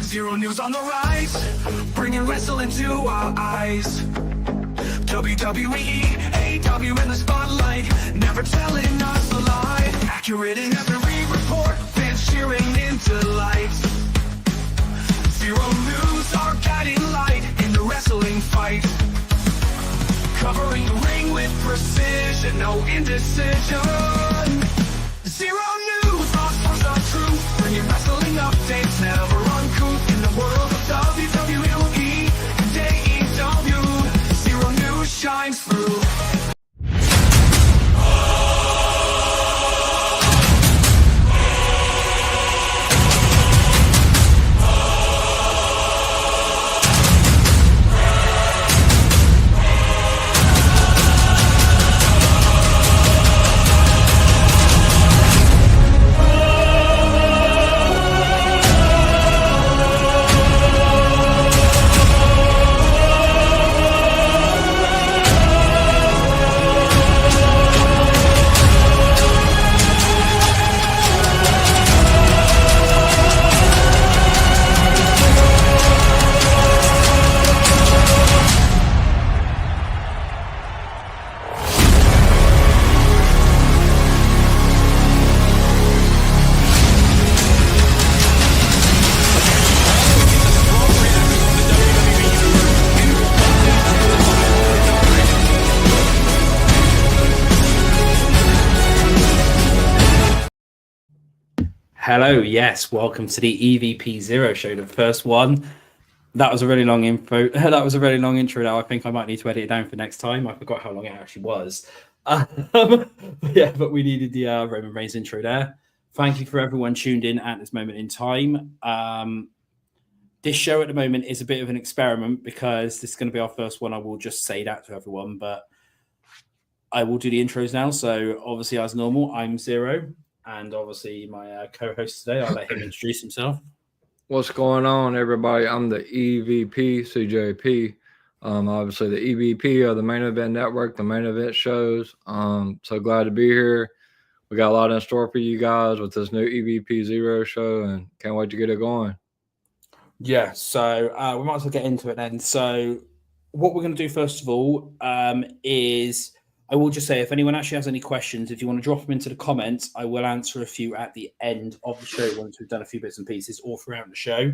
Zero news on the rise, bringing wrestling to our eyes. WWE, AW in the spotlight, never telling us a lie. Accurate in every report, fans cheering in delight. Zero news, our guiding light in the wrestling fight. Covering the ring with precision, no indecision. Zero news, our source of truth, bringing wrestling updates, never uncouth. In the world of WWE and AEW, Zero news shines through. Hello, yes, welcome to the EVP Xero Show, the first one. That was a really long intro. That was a really long intro. Now I think I might need to edit it down for next time. I forgot how long it actually was. Yeah, but we needed the Roman Reigns intro there. Thank you for everyone tuned in at this moment in time. This show at the moment is a bit of an experiment because this is going to be our first one. I will just say that to everyone, but I will do the intros now. So obviously, as normal, I'm Xero. And obviously, my co-host today, I'll let him introduce himself. What's going on, everybody? I'm the EVP CJP. Obviously, the EVP of the Main Event Network, the Main Event shows. So glad to be here. We got a lot in store for you guys with this new EVP Xero Show, and can't wait to get it going. Yeah, so we might as well get into it then. So what we're going to do first of all is I will just say, if anyone actually has any questions, if you want to drop them into the comments, I will answer a few at the end of the show once we've done a few bits and pieces all throughout the show.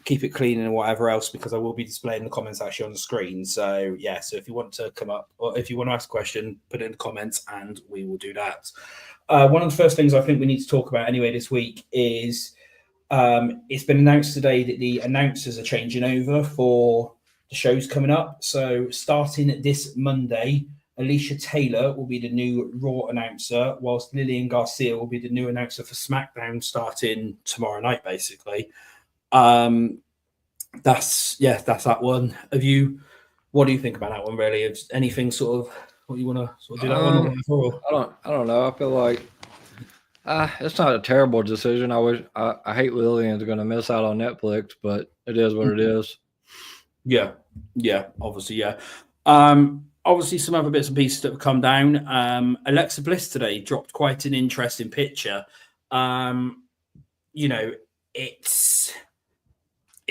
Keep it clean and whatever else, because I will be displaying the comments actually on the screen. So, yeah, so if you want to come up or if you want to ask a question, put it in the comments and we will do that. One of the first things I think we need to talk about anyway this week is it's been announced today that the announcers are changing over for the show's coming up. So starting this Monday, Alicia Taylor will be the new Raw announcer, whilst Lillian Garcia will be the new announcer for SmackDown starting tomorrow night, basically. That's that one. What do you think about that one, really? Is anything sort of what you want to sort of do that one? I don't know. I feel like it's not a terrible decision. I hate Lillian's going to miss out on Netflix, but it is what it is. Yeah, obviously, yeah. Obviously, some other bits and pieces that have come down. Alexa Bliss today dropped quite an interesting picture. It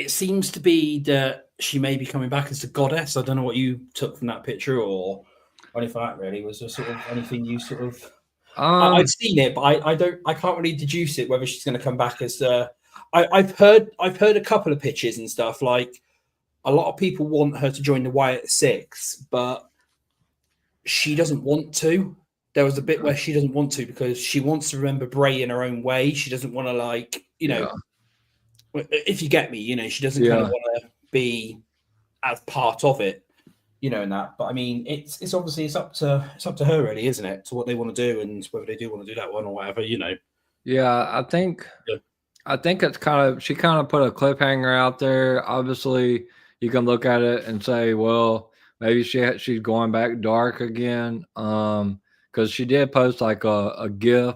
seems to be that she may be coming back as the goddess. I don't know what you took from that picture or anything like that. Really, was there sort of anything you sort of? I've seen it, but I can't really deduce it whether she's going to come back as the. I've heard a couple of pictures and stuff like. A lot of people want her to join the Wyatt Six, but she doesn't want to. There was a bit where she doesn't want to because she wants to remember Bray in her own way. She doesn't want to, if you get me, she doesn't kind of want to be as part of it, and that. But I mean, it's obviously it's up to her really, isn't it? To what they want to do and whether they do want to do that one or whatever, Yeah, I think it's she kind of put a cliffhanger out there. Obviously, you can look at it and say, well, maybe she's going back dark again. Because she did post like a GIF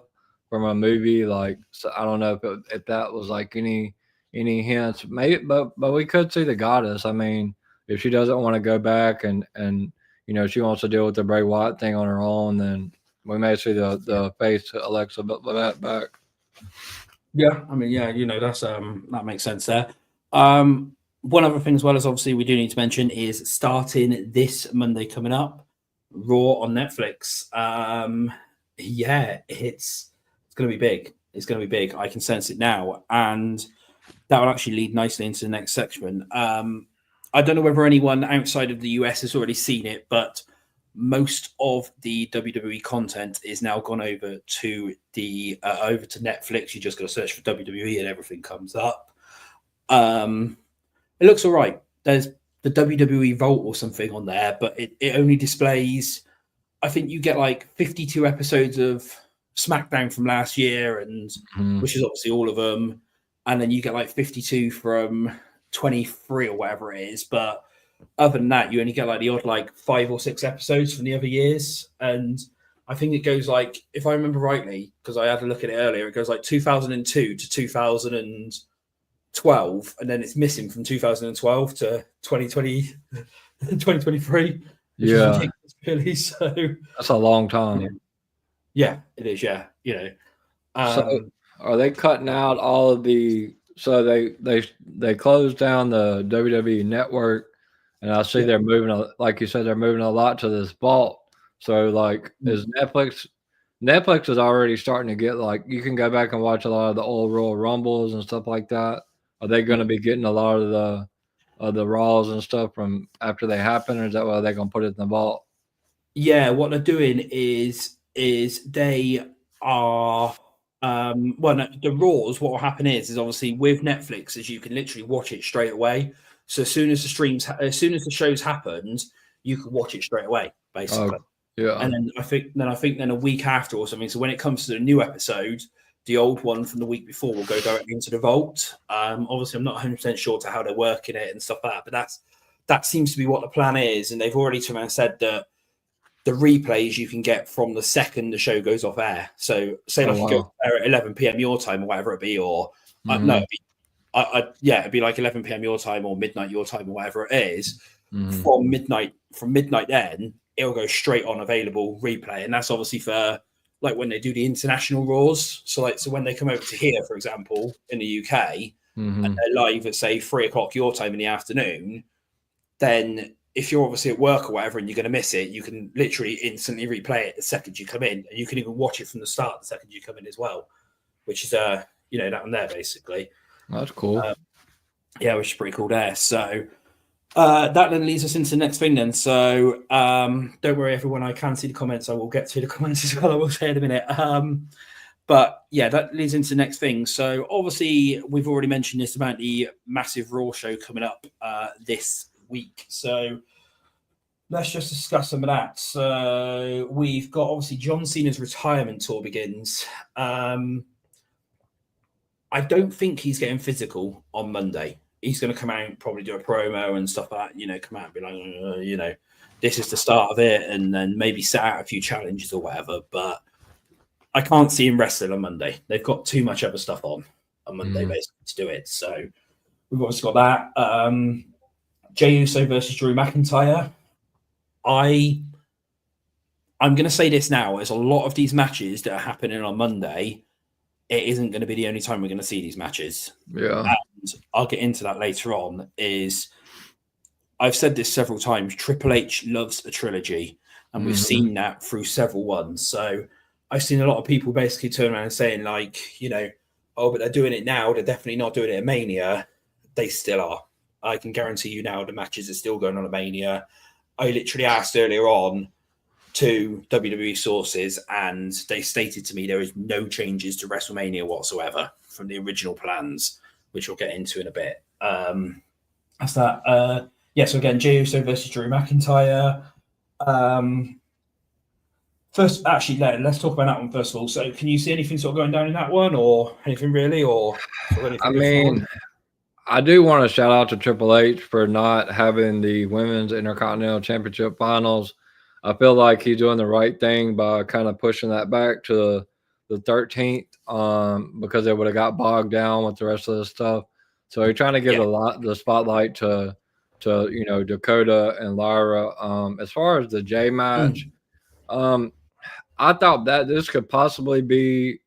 from a movie. Like, so I don't know if that was like any hints. Maybe, but we could see the goddess. I mean, if she doesn't want to go back and she wants to deal with the Bray Wyatt thing on her own, then we may see the face Alexa back. Yeah, I mean, yeah, you know, that's that makes sense there. One other thing as well as obviously we do need to mention is starting this Monday coming up, Raw on Netflix. Yeah, it's going to be big. It's going to be big. I can sense it now, and that will actually lead nicely into the next section. I don't know whether anyone outside of the US has already seen it, but most of the WWE content is now gone over to the over to Netflix. You just got to search for WWE and everything comes up. It looks all right. There's the WWE Vault or something on there, but it only displays, I think you get like 52 episodes of SmackDown from last year, and which is obviously all of them. And then you get like 52 from 23 or whatever it is. But other than that, you only get like the odd like 5 or 6 episodes from the other years. And I think it goes like, if I remember rightly, because I had a look at it earlier, it goes like 2002 to 2012, and then it's missing from 2012 to 2020, 2023. Yeah, really. So that's a long time. Yeah, it is. Yeah, you know. So are they cutting out all of the? So they closed down the WWE network, and I see they're moving, like you said, they're moving a lot to this vault. So like, is Netflix? Netflix is already starting to get like you can go back and watch a lot of the old Royal Rumbles and stuff like that. Are they going to be getting a lot of the Raws and stuff from after they happen, or is that why they're going to put it in the vault? Yeah, what they're doing is they are well, no, the Raws. What will happen is obviously with Netflix is you can literally watch it straight away. So as soon as the as the shows happened, you can watch it straight away, basically. Yeah. And then I think a week after or something. So when it comes to the new episode, the old one from the week before will go directly into the vault. Obviously, I'm not 100% sure to how they're working it and stuff like that, but that seems to be what the plan is. And they've already turned around and said that the replays you can get from the second the show goes off air. So say like you go there at 11 p.m. your time or whatever it be, or no, it'd be like 11 p.m. your time or midnight your time or whatever it is. From midnight then it'll go straight on available replay, and that's obviously for like when they do the international Raws. So when they come over to here, for example, in the UK, and they're live at say 3:00 your time in the afternoon, then if you're obviously at work or whatever and you're going to miss it, you can literally instantly replay it the second you come in, and you can even watch it from the start the second you come in as well, which is that one there basically. That's cool. Yeah, which is pretty cool there. So that then leads us into the next thing then. So don't worry, everyone. I can see the comments. I will get to the comments as well. I will say in a minute. But yeah, that leads into the next thing. So obviously, we've already mentioned this about the massive Raw show coming up this week. So let's just discuss some of that. So we've got obviously John Cena's retirement tour begins. I don't think he's getting physical on Monday. He's going to come out and probably do a promo and stuff like that, come out and be like, this is the start of it, and then maybe set out a few challenges or whatever. But I can't see him wrestling on Monday. They've got too much other stuff on Monday, basically, to do it. So we've obviously got that. Jey Uso versus Drew McIntyre. I'm going to say this now. There's a lot of these matches that are happening on Monday. It isn't going to be the only time we're going to see these matches. Yeah. And I'll get into that later on. I've said this several times. Triple H loves a trilogy, and we've seen that through several ones. So I've seen a lot of people basically turn around and saying like, but they're doing it now. They're definitely not doing it at Mania. They still are. I can guarantee you now the matches are still going on at Mania. I literally asked earlier on to WWE sources, and they stated to me there is no changes to WrestleMania whatsoever from the original plans, which we'll get into in a bit. That's that. So again, Jey Uso versus Drew McIntyre. First, actually, let's talk about that one first of all. So can you see anything sort of going down in that one, or anything really, or anything I do want to shout out to Triple H for not having the Women's Intercontinental Championship Finals. I feel like he's doing the right thing by kind of pushing that back to the 13th because it would have got bogged down with the rest of the stuff. So he's trying to give the spotlight to Dakota and Lyra. As far as the J match, I I thought that this could possibly be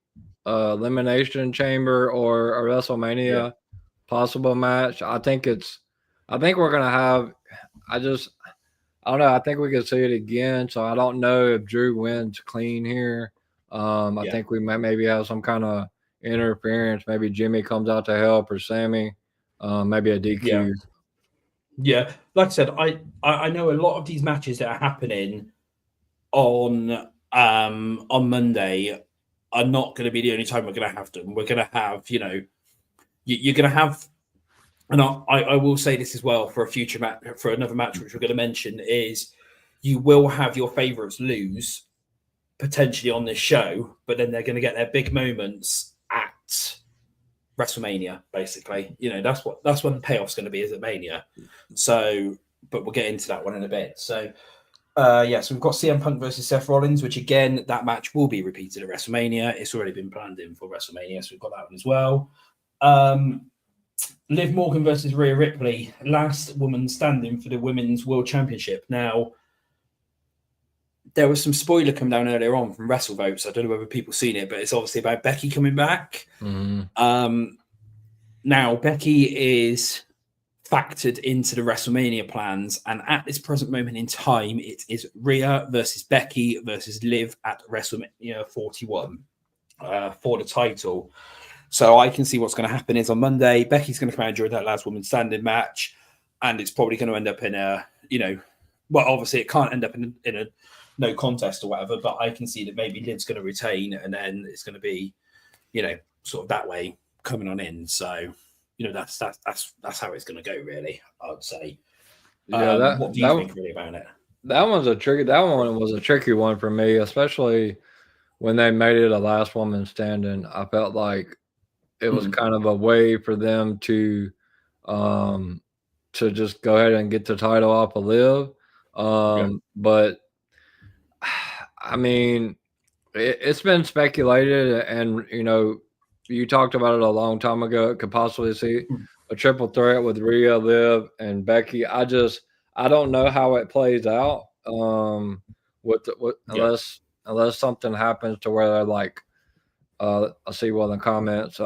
a Elimination Chamber or a WrestleMania possible match. I think we're gonna have. I don't know. I think we could see it again. So I don't know if Drew wins clean here. I think we might maybe have some kind of interference. Maybe Jimmy comes out to help or Sammy. Maybe a DQ. Yeah. Like I said, I know a lot of these matches that are happening on Monday are not going to be the only time we're going to have them. We're going to have, you're going to have. And I will say this as well for a future match, for another match, which we're going to mention, is you will have your favourites lose potentially on this show, but then they're going to get their big moments at WrestleMania, basically. That's when the payoff's going to be, is at Mania. So, but we'll get into that one in a bit. So, so we've got CM Punk versus Seth Rollins, which again, that match will be repeated at WrestleMania. It's already been planned in for WrestleMania, so we've got that one as well. Liv Morgan versus Rhea Ripley, last woman standing for the Women's World Championship. Now, there was some spoiler come down earlier on from WrestleVotes. I don't know whether people seen it, but it's obviously about Becky coming back. Mm-hmm. Now, Becky is factored into the WrestleMania plans, and at this present moment in time, it is Rhea versus Becky versus Liv at WrestleMania 41 for the title. So I can see what's going to happen is on Monday, Becky's going to come out during that last woman standing match, and it's probably going to end up in a, well, obviously it can't end up in a no contest or whatever, but I can see that maybe Liv's going to retain, and then it's going to be, sort of that way coming on in. So, that's how it's going to go, really, I would say. Yeah, what do you think really about it? That one was a tricky one for me, especially when they made it a last woman standing. I felt like it was kind of a way for them to just go ahead and get the title off of Liv. But I mean, it's been speculated, and you talked about it a long time ago. It could possibly see a triple threat with Rhea, Liv, and Becky. I don't know how it plays out. Unless something happens to where they're like, I see one in the comments.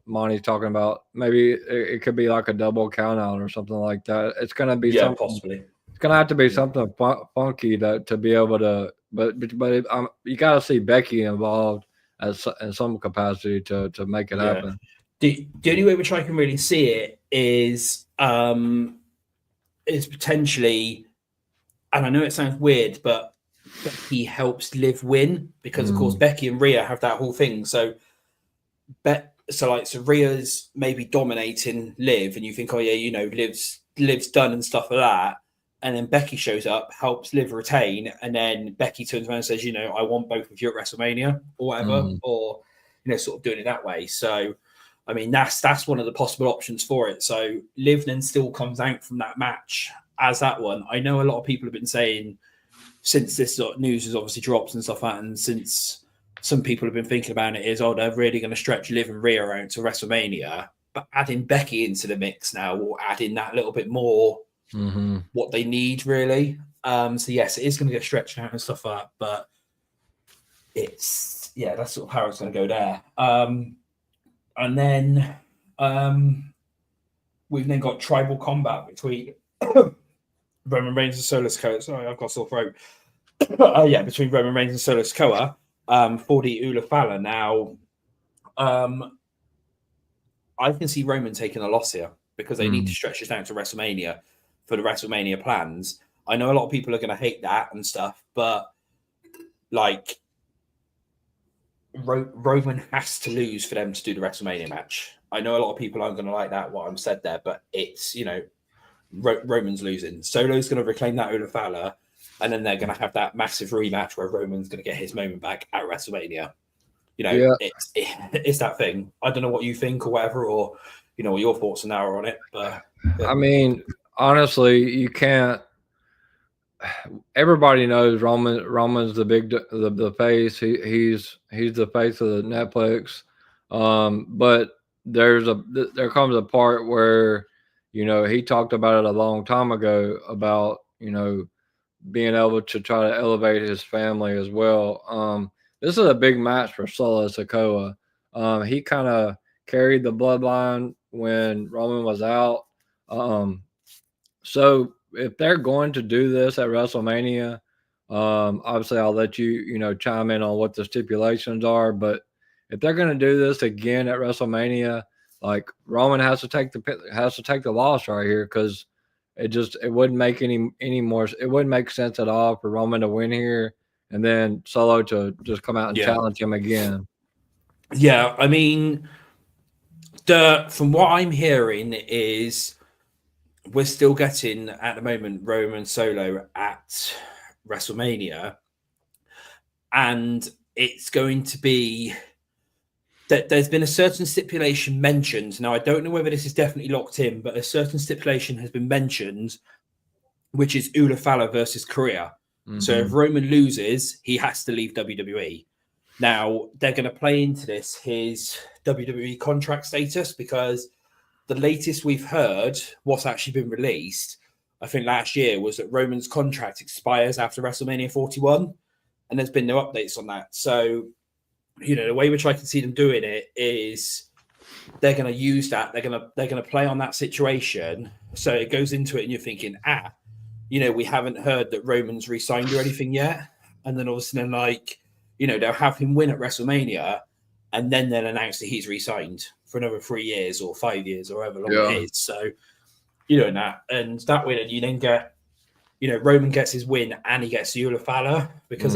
Monty's talking about maybe it could be like a double count out or something like that. It's gonna be something, possibly. It's gonna have to be something funky to be able to. But you got to see Becky involved in some capacity to make it happen. The only way which I can really see it is potentially, and I know it sounds weird, but Becky helps Liv win because, of course, Becky and Rhea have that whole thing. So Rhea's maybe dominating Liv, and you think, oh yeah, Liv's done and stuff like that. And then Becky shows up, helps Liv retain, and then Becky turns around and says, I want both of you at WrestleMania or whatever, or sort of doing it that way. So, I mean, that's one of the possible options for it. So Liv then still comes out from that match as that one. I know a lot of people have been saying, since this sort of news has obviously dropped and stuff like that, and since some people have been thinking about it, is, they're really going to stretch Liv and Rhea out to WrestleMania, but adding Becky into the mix now will add in that little bit more what they need, really. So yes, it is going to get stretched out and stuff like that, but it's that's sort of how it's going to go there. And then we've then got tribal combat between Roman Reigns and Solo Sikoa. Sorry, I've got a sore throat. Between Roman Reigns and Solo Sikoa for the Ula Fala. Now, I can see Roman taking a loss here because they need to stretch this down to WrestleMania for the WrestleMania plans. I know a lot of people are going to hate that and stuff, but like Roman has to lose for them to do the WrestleMania match. I know a lot of people aren't going to like that, what I'm said there, but it's, Roman's losing. Solo's going to reclaim that Ula Fala, and then they're going to have that massive rematch where Roman's going to get his moment back at WrestleMania. It's that thing. I don't know what you think or whatever, or what your thoughts and now are on it. But I mean, honestly, you can't. Everybody knows Roman's the big the face. He's the face of the Netflix. But there comes a part where he talked about it a long time ago about being able to try to elevate his family as well. this is a big match for Solo Sikoa. He kind of carried the bloodline when Roman was out. So if they're going to do this at WrestleMania, obviously I'll let you chime in on what the stipulations are. But if they're going to do this again at WrestleMania, like Roman has to take the loss right here, because it wouldn't make any more. It wouldn't make sense at all for Roman to win here and then Solo to just come out and challenge him again. Yeah, I mean, from what I'm hearing is we're still getting at the moment Roman Solo at WrestleMania, and it's going to be that there's been a certain stipulation mentioned. Now, I don't know whether this is definitely locked in, but a certain stipulation has been mentioned, which is Ula Fala versus Korea. Mm-hmm. So if Roman loses, he has to leave WWE. Now, they're going to play into this his WWE contract status, because the latest we've heard, what's actually been released, I think last year, was that Roman's contract expires after WrestleMania 41, and there's been no updates on that. So, the way which I can see them doing it is they're going to use that. They're going to play on that situation. So it goes into it, and you're thinking, we haven't heard that Roman's re-signed or anything yet, and then all of a sudden, they'll have him win at WrestleMania, and then they'll announce that he's re-signed for another 3 years or 5 years or however long it is. So, and that way, you then get, Roman gets his win and he gets Ula Fala, because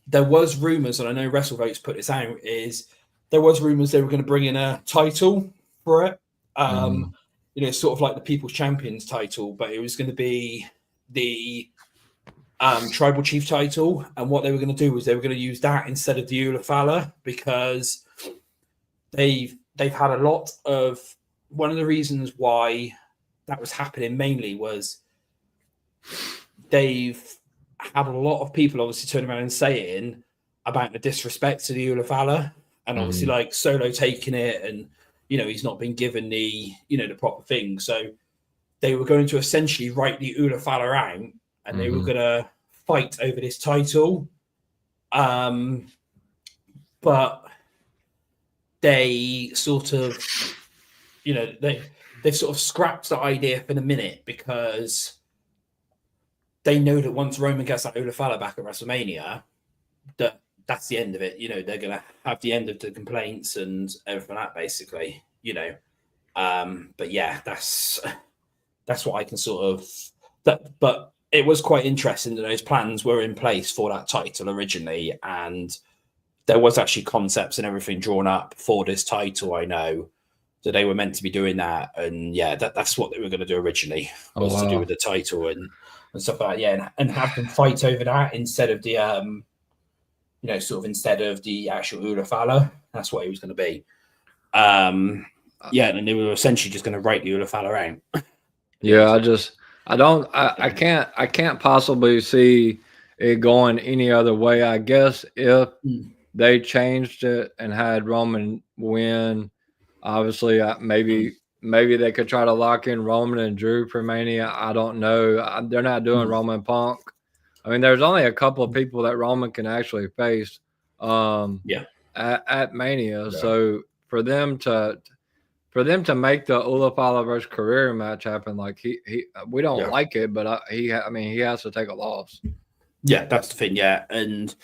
there was rumors, and I know WrestleVotes put this out, is there was rumors they were going to bring in a title for it, sort of like the People's Champions title, but it was going to be the Tribal Chief title, and what they were going to do was they were going to use that instead of the Ula Fala, because they've had a lot of, one of the reasons why that was happening mainly was they've had a lot of people obviously turning around and saying about the disrespect to the Ula Fala, and obviously like Solo taking it, and he's not been given the the proper thing. So they were going to essentially write the Ula Fala out, and they were going to fight over this title. But they sort of, they've sort of scrapped the idea for the minute, because they know that once Roman gets that Ula Fala back at WrestleMania, that's the end of it. They're going to have the end of the complaints and everything like that, basically, But yeah, that's what I can sort of... But it was quite interesting that those plans were in place for that title originally, and there was actually concepts and everything drawn up for this title. I know that they were meant to be doing that, and yeah, that's what they were going to do originally, was to do with the title and stuff like that. Yeah, and have them fight over that instead of the instead of the actual Ula Fala. That's what it was going to be. And they were essentially just going to write the Ula Fala out. I can't possibly see it going any other way. I guess if they changed it and had Roman win, obviously maybe they could try to lock in Roman and Drew for Mania. I don't know. They're not doing Roman Punk. I mean, there's only a couple of people that Roman can actually face at Mania. Yeah. So for them to make the Ula Fala versus Career match happen, like we don't like it, but he has to take a loss. Yeah, that's the thing. Yeah, and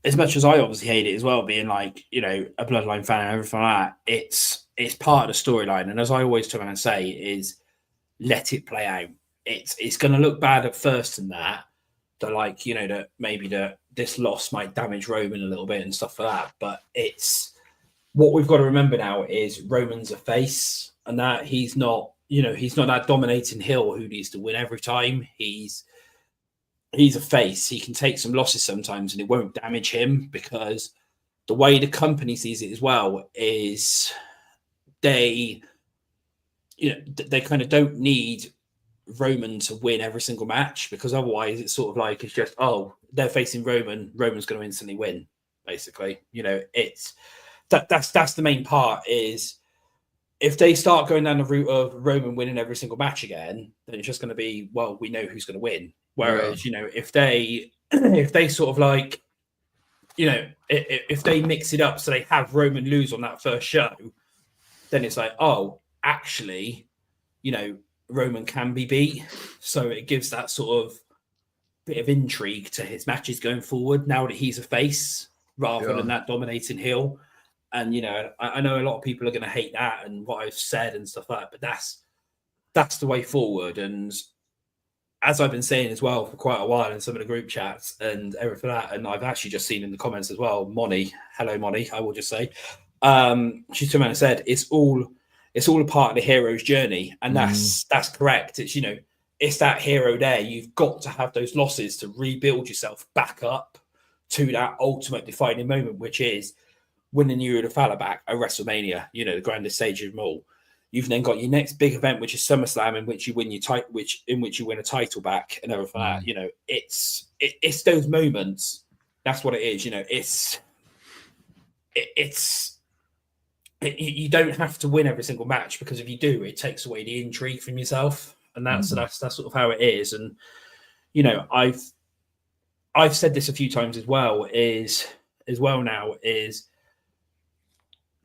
as much as I obviously hate it as well, being like a Bloodline fan and everything like that, it's part of the storyline. And as I always try and say, is let it play out. It's going to look bad at first, and that that maybe this loss might damage Roman a little bit and stuff like that. But it's what we've got to remember now is Roman's a face, and that he's not that dominating heel who needs to win every time. He's a face. He can take some losses sometimes, and it won't damage him, because the way the company sees it as well is they kind of don't need Roman to win every single match, because otherwise it's sort of like it's just they're facing Roman's going to instantly win, basically. It's that's the main part, is if they start going down the route of Roman winning every single match again, then it's just going to be, well, we know who's going to win. Whereas, you know, if they sort of like, you know, if they mix it up so they have Roman lose on that first show, then it's like, oh, actually, you know, Roman can be beat. So it gives that sort of bit of intrigue to his matches going forward now that he's a face rather than that dominating heel. And, you know, I know a lot of people are going to hate that and what I've said and stuff like that, but that's the way forward. And as I've been saying as well for quite a while in some of the group chats and everything like that, and I've actually just seen in the comments as well, Moni, hello Moni, I will just say, she turned around and said it's all a part of the hero's journey, and that's correct. It's, you know, it's that hero there. You've got to have those losses to rebuild yourself back up to that ultimate defining moment, which is winning the Fowler back at WrestleMania. You know, the grandest stage of them all. You've then got your next big event, which is SummerSlam, in which you win your title, in which you win a title back, and everything like that. You know, it's those moments. That's what it is. You know, you don't have to win every single match, because if you do, it takes away the intrigue from yourself, and that's sort of how it is. And you know, I've said this a few times as well. Now is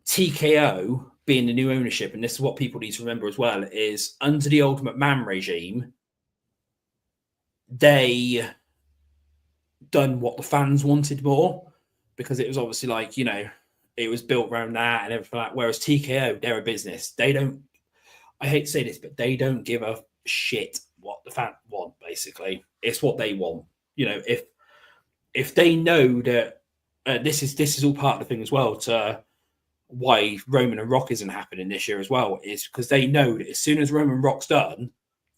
TKO being the new ownership, and this is what people need to remember as well, is under the old McMahon regime, they done what the fans wanted more, because it was obviously like, you know, it was built around that and everything like that. Whereas TKO, they're a business. They don't, I hate to say this, but they don't give a shit what the fans want, basically. It's what they want. You know, if they know that this is all part of the thing as well, to why Roman and Rock isn't happening this year as well, is because they know that as soon as Roman Rock's done,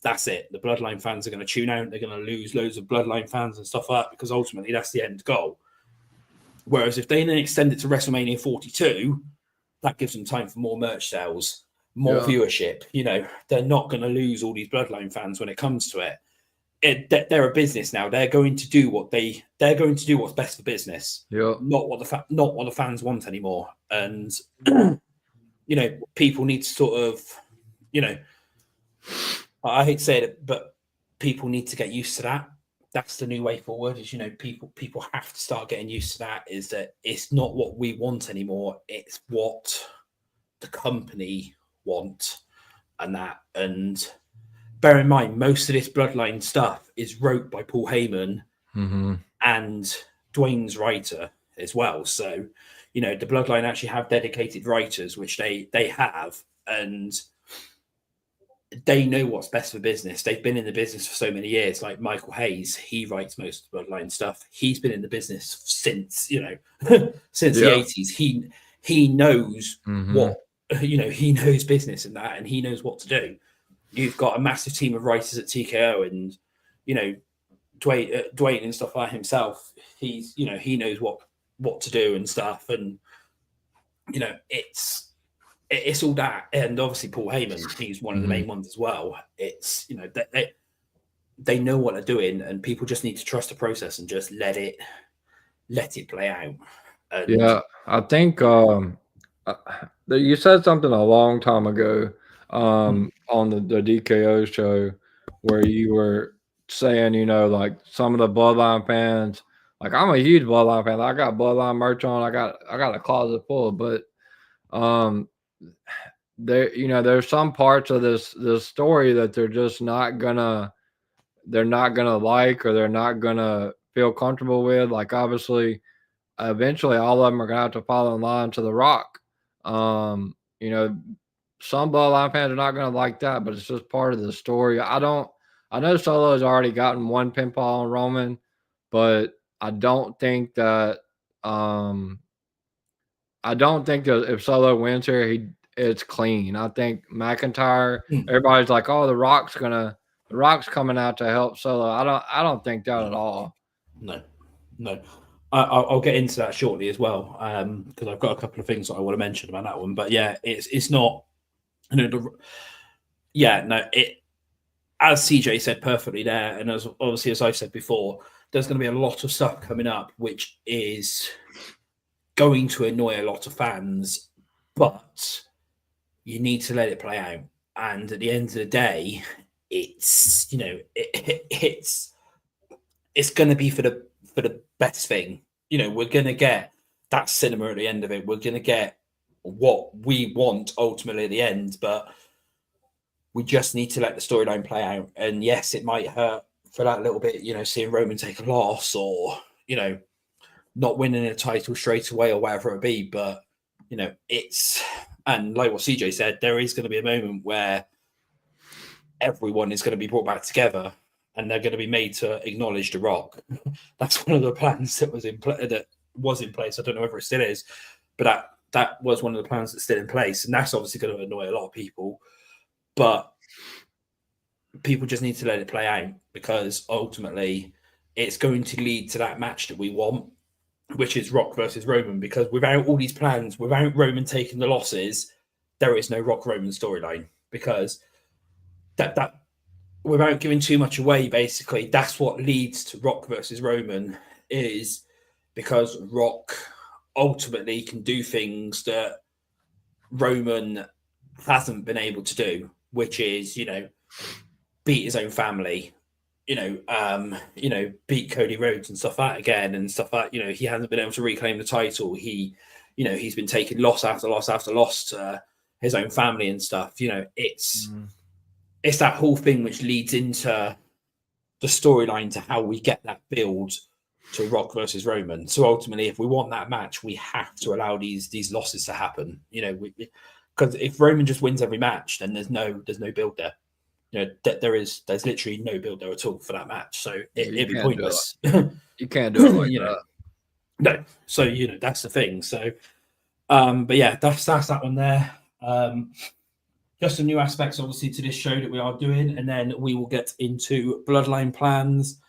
that's it. The Bloodline fans are going to tune out. They're going to lose loads of Bloodline fans and stuff like that, because ultimately that's the end goal. Whereas if they then extend it to WrestleMania 42, that gives them time for more merch sales, more viewership. You know, they're not going to lose all these Bloodline fans when it comes to it. They're a business now. They're going to do what's best for business. Not what the fans want anymore. And you know, people need to sort of, you know, I hate to say it, but people need to get used to that. That's the new way forward. Is, you know, people have to start getting used to that. Is that it's not what we want anymore. It's what the company want, and that. And bear in mind, most of this Bloodline stuff is wrote by Paul Heyman and Dwayne's writer as well. So, you know, the Bloodline actually have dedicated writers, which they have, and they know what's best for business. They've been in the business for so many years. Like Michael Hayes, he writes most of the Bloodline stuff. He's been in the business since, you know, since the 80s. He knows what, you know, he knows business and that, and he knows what to do. You've got a massive team of writers at TKO, and, you know, Dwayne and stuff like himself. He's, you know, he knows what to do and stuff. And, you know, it's all that. And obviously Paul Heyman, he's one of the main ones as well. It's, you know, they know what they're doing, and people just need to trust the process and just let it play out. And I think you said something a long time ago on the DKO show, where you were saying, you know, like some of the Bloodline fans, like I'm a huge Bloodline fan. I got Bloodline merch on. I got a closet full, but there, you know, there's some parts of this story that they're just not gonna like, or they're not gonna feel comfortable with. Like, obviously, eventually all of them are gonna have to fall in line to The Rock. You know, some Bloodline fans are not gonna like that, but it's just part of the story. I know Solo's already gotten one pinfall on Roman, but I don't think that if Solo wins here, it's clean. I think McIntyre, everybody's like, oh, The Rock's coming out to help Solo. I don't think that at all. No. I'll get into that shortly as well, because I've got a couple of things that I want to mention about that one. But yeah, it's not, you know, as CJ said perfectly there, and as obviously as I've said before, there's going to be a lot of stuff coming up which is going to annoy a lot of fans, but you need to let it play out. And at the end of the day, it's, you know, it's it's going to be for the best thing. You know, we're going to get that cinema at the end of it. We're going to get what we want ultimately at the end, but we just need to let the storyline play out. And yes, it might hurt for that little bit, you know, seeing Roman take a loss or, you know, not winning a title straight away or whatever it be. But, you know, and like what CJ said, there is going to be a moment where everyone is going to be brought back together and they're going to be made to acknowledge The Rock. That's one of the plans that was in place. I don't know whether it still is, but that was one of the plans that's still in place. And that's obviously going to annoy a lot of people. But people just need to let it play out, because ultimately it's going to lead to that match that we want, which is Rock versus Roman. Because without all these plans, without Roman taking the losses, there is no Rock Roman storyline. Because that without giving too much away, basically that's what leads to Rock versus Roman, is because Rock ultimately can do things that Roman hasn't been able to do, which is, you know, beat his own family, beat Cody Rhodes and stuff like that again, and stuff like, you know, he hasn't been able to reclaim the title. He's been taking loss after loss after loss to his own family and stuff. You know, it's that whole thing which leads into the storyline to how we get that build to Rock versus Roman. So ultimately, if we want that match, we have to allow these losses to happen. You know, because if Roman just wins every match, then there's no build there. You know, there's literally no build there at all for that match. So it'd be pointless. You can't do it like that. No. So, you know, that's the thing. So, but yeah, that's that one there. Just some new aspects, obviously, to this show that we are doing, and then we will get into Bloodline plans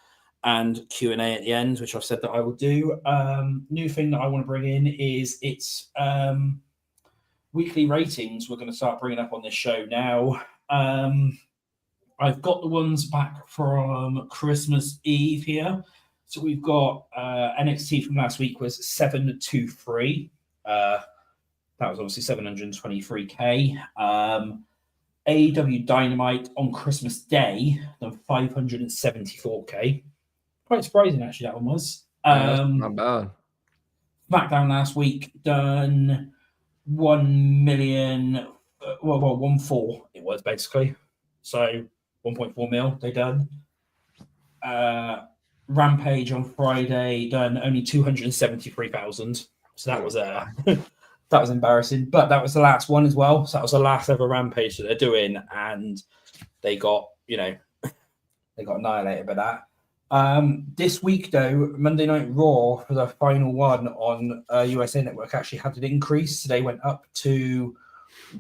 and Q&A at the end, which I've said that I will do. New thing that I want to bring in is it's weekly ratings. We're going to start bringing up on this show now. I've got the ones back from Christmas Eve here. So we've got NXT from last week was 723. That was obviously 723K. AEW Dynamite on Christmas Day done 574K. Quite surprising, actually, that one was. Not bad. SmackDown last week done 1 million. 1.4 it was basically. So 1.4 mil they done. Rampage on Friday done only 273,000. So that was that was embarrassing, but that was the last one as well. So that was the last ever Rampage that they're doing, and they got annihilated by that. This week though, Monday Night Raw for the final one on USA Network actually had an increase. So they went up to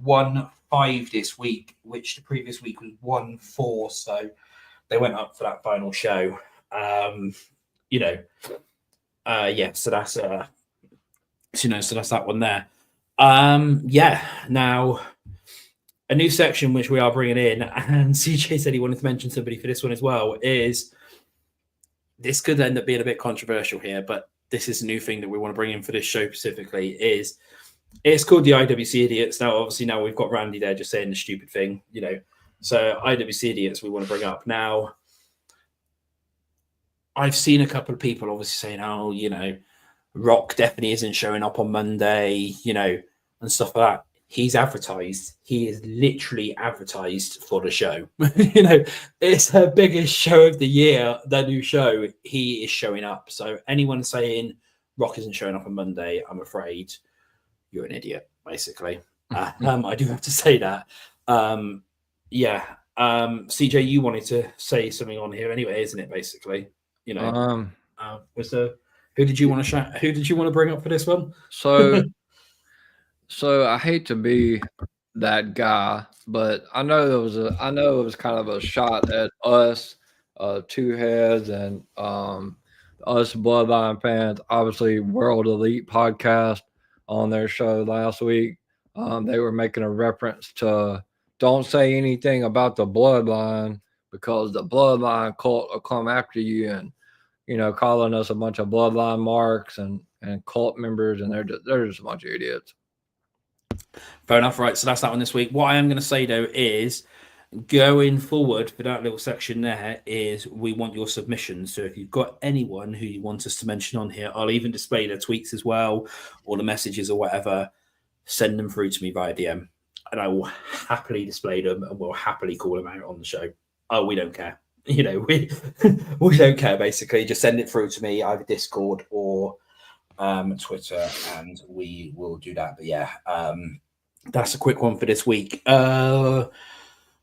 1.5 this week, which the previous week was 1.4. So they went up for that final show. So that's so that's that one there. Now a new section which we are bringing in, and CJ said he wanted to mention somebody for this one as well, is this could end up being a bit controversial here, but this is a new thing that we want to bring in for this show specifically. Is it's called the IWC Idiots. Now obviously now we've got Randy there just saying the stupid thing, you know. So IWC Idiots we want to bring up now. I've seen a couple of people obviously saying, oh, you know, Rock definitely isn't showing up on Monday, you know, and stuff like that. He's advertised. He is literally advertised for the show. You know, it's her biggest show of the year, the new show. He is showing up. So anyone saying Rock isn't showing up on Monday, I'm afraid you're an idiot, basically. I do have to say that. CJ, you wanted to say something on here anyway, isn't it, basically? You know, who did you want to bring up for this one? So I hate to be that guy, but I know it was kind of a shot at us, Two Heads, and us Bloodline fans. Obviously, World Elite podcast on their show last week. They were making a reference to don't say anything about the Bloodline because the Bloodline cult will come after you, and you know, calling us a bunch of Bloodline marks and cult members, and they're just a bunch of idiots. Fair enough, right? So that's that one this week. What I am going to say though is going forward for that little section there is we want your submissions. So if you've got anyone who you want us to mention on here, I'll even display their tweets as well, or the messages or whatever. Send them through to me via DM, and I will happily display them and we'll happily call them out on the show. Oh, we don't care. You know, we don't care, basically. Just send it through to me, either Discord or Twitter, and we will do that. But yeah, that's a quick one for this week.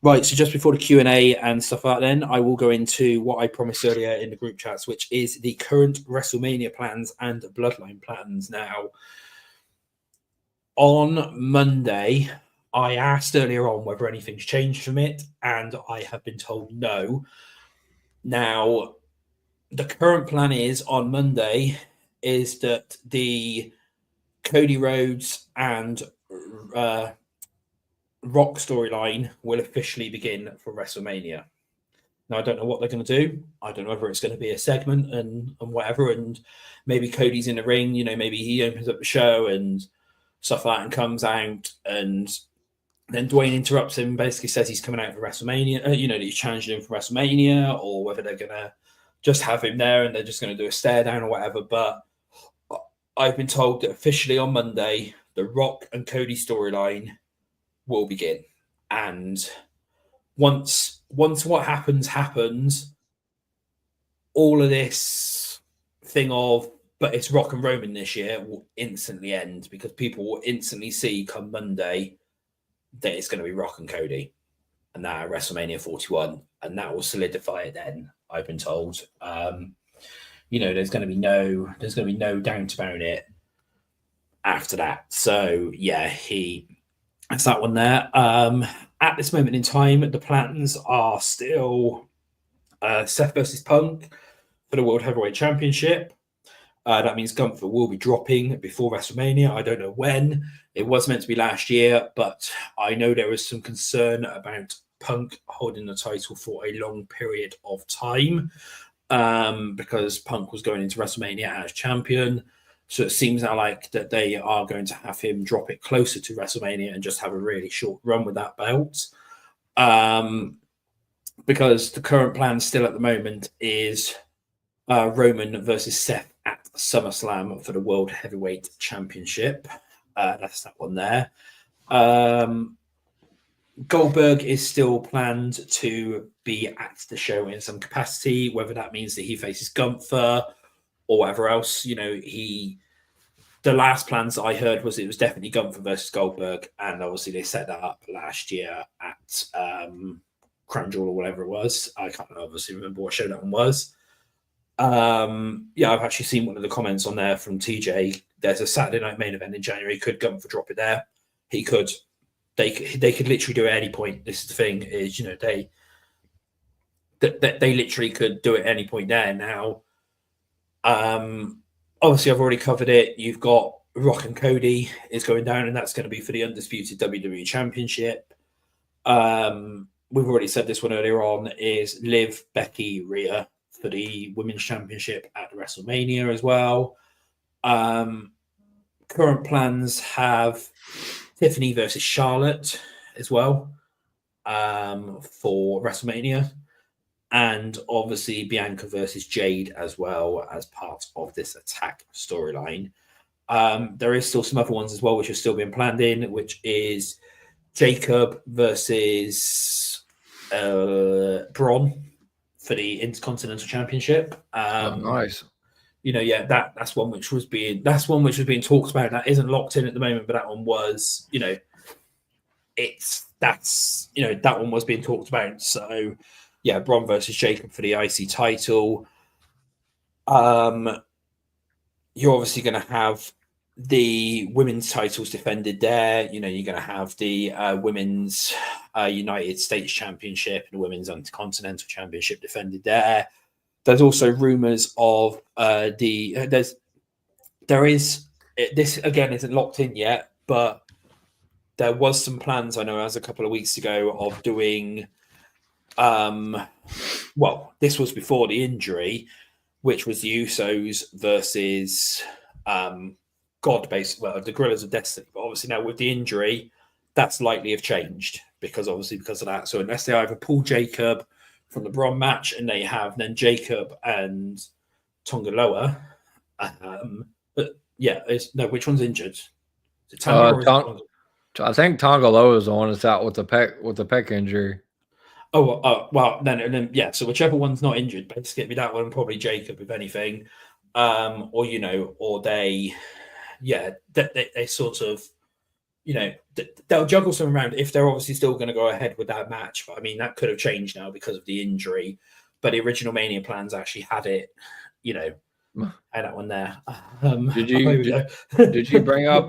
Right, so just before the Q&A and stuff like that, then I will go into what I promised earlier in the group chats, which is the current WrestleMania plans and Bloodline plans. Now, on Monday, I asked earlier on whether anything's changed from it, and I have been told no. Now, the current plan is on Monday is that the Cody Rhodes and Rock storyline will officially begin for WrestleMania. Now, I don't know what they're going to do. I don't know whether it's going to be a segment and whatever, and maybe Cody's in the ring, you know, maybe he opens up the show and stuff like that and comes out, and then Dwayne interrupts him and basically says he's coming out for WrestleMania, you know, that he's challenging him for WrestleMania, or whether they're going to just have him there and they're just going to do a stare down or whatever. But I've been told that officially on Monday, the Rock and Cody storyline will begin. And once what happens, all of this thing of, but it's Rock and Roman this year, will instantly end, because people will instantly see come Monday that it's going to be Rock and Cody, and that at WrestleMania 41, and that will solidify it then, I've been told. You know, there's going to be no doubt about it after that. So yeah, that's that one there. At this moment in time, the plans are still Seth versus Punk for the World Heavyweight Championship. That means Gunther will be dropping before WrestleMania. I don't know when. It was meant to be last year, but I know there was some concern about Punk holding the title for a long period of time, because Punk was going into WrestleMania as champion. So it seems now like that they are going to have him drop it closer to WrestleMania and just have a really short run with that belt. Because the current plan still at the moment is Roman versus Seth at SummerSlam for the World Heavyweight Championship. That's that one there. Goldberg is still planned to be at the show in some capacity, whether that means that he faces Gunther or whatever else. You know, the last plans I heard was it was definitely Gunther versus Goldberg, and obviously they set that up last year at Crown Jewel or whatever it was. I can't obviously remember what show that one was. Yeah, I've actually seen one of the comments on there from TJ. There's a Saturday night main event in January. Could Gunther drop it there? He could. They could literally do it at any point. This is the thing, is, you know, they literally could do it at any point there. Now, obviously I've already covered it. You've got Rock and Cody is going down, and that's going to be for the undisputed WWE Championship. We've already said this one earlier on, is Liv, Becky, Rhea for the Women's Championship at WrestleMania as well. Current plans have Tiffany versus Charlotte as well for WrestleMania. And obviously Bianca versus Jade as well as part of this attack storyline. There is still some other ones as well which are still being planned in, which is Jacob versus Braun for the Intercontinental Championship. Nice. You know, yeah, that's one which was being talked about. That isn't locked in at the moment, but that one was, you know, that one was being talked about. So yeah, Braun versus Jacob for the IC title. You're obviously going to have the women's titles defended there. You know, you're going to have the women's United States Championship and the women's Intercontinental Championship defended there. There's also rumors of this again isn't locked in yet, but there was some plans, I know, as a couple of weeks ago, of doing this was before the injury, which was the Usos versus the Guerrillas of Destiny. But obviously now with the injury, that's likely have changed, because of that. So unless they either pull Jacob from the Braun match and they have then Jacob and Tongaloa, but yeah, which one's injured? Is it Tanga or is it Tonga? I think Tongaloa is the one that's out with the pec injury. Well, then yeah. So whichever one's not injured, basically that one probably Jacob, if anything, or or they sort of, they'll juggle some around if they're obviously still going to go ahead with that match. But I mean, that could have changed now because of the injury. But the original Mania plans actually had it, had that one there. Did you bring up?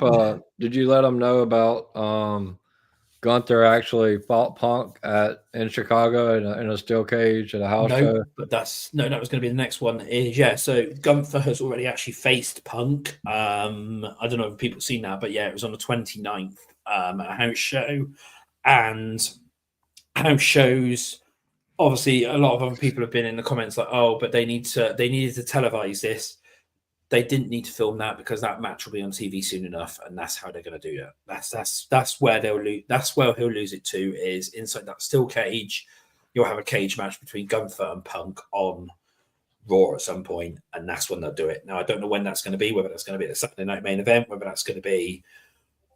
Did you let them know about Gunther actually fought Punk in Chicago in a steel cage at a house show? But that was going to be the next one. So Gunther has already actually faced Punk. I don't know if people have seen that, but yeah, it was on the 29th at a house show. And house shows, obviously, a lot of other people have been in the comments like, oh, but they needed to televise this. They didn't need to film that because that match will be on TV soon enough, and that's how they're going to do it. That's where they'll lose. That's where he'll lose it to, is inside that steel cage. You'll have a cage match between Gunther and Punk on Raw at some point, and that's when they'll do it. Now, I don't know when that's going to be, whether that's going to be the Saturday Night Main Event, whether that's going to be